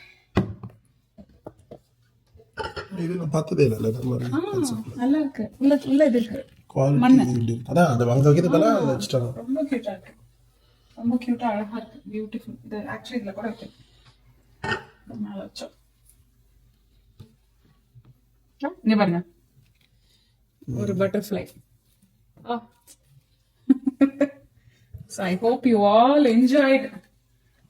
இது நான் பார்த்ததே இல்லை இந்த மாதிரி நல்லா இருக்கு. உள்ள இது இருக்கு. குவாலிட்டி. அதான் அது அங்கே வைக்கிறது போல வச்சுட்டாங்க. ரொம்ப கியூட்டா இருக்கு. ரொம்ப கியூட்டா அழகா இருக்கு. பியூட்டிஃபுல். இது ஆக்சுவலி இதுல கூட இருக்கு. மேல வச்சோம். இங்க பாருங்க, ஒரு butterfly. So I hope you all enjoyed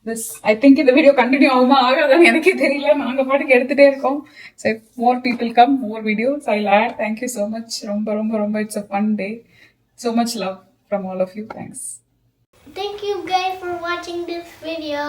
this. I think இந்த வீடியோ கண்டினியூ ஆகுமா ஆகாதான்னு எனக்கே தெரியல. நாங்க பாட்டுக்கு எடுத்துட்டே இருக்கோம். So if more people come, more videos I'll add. Thank you so much. ரொம்ப ரொம்ப ரொம்ப it's a fun day. So much love from all of you. Thanks. Thank you guys for watching this video.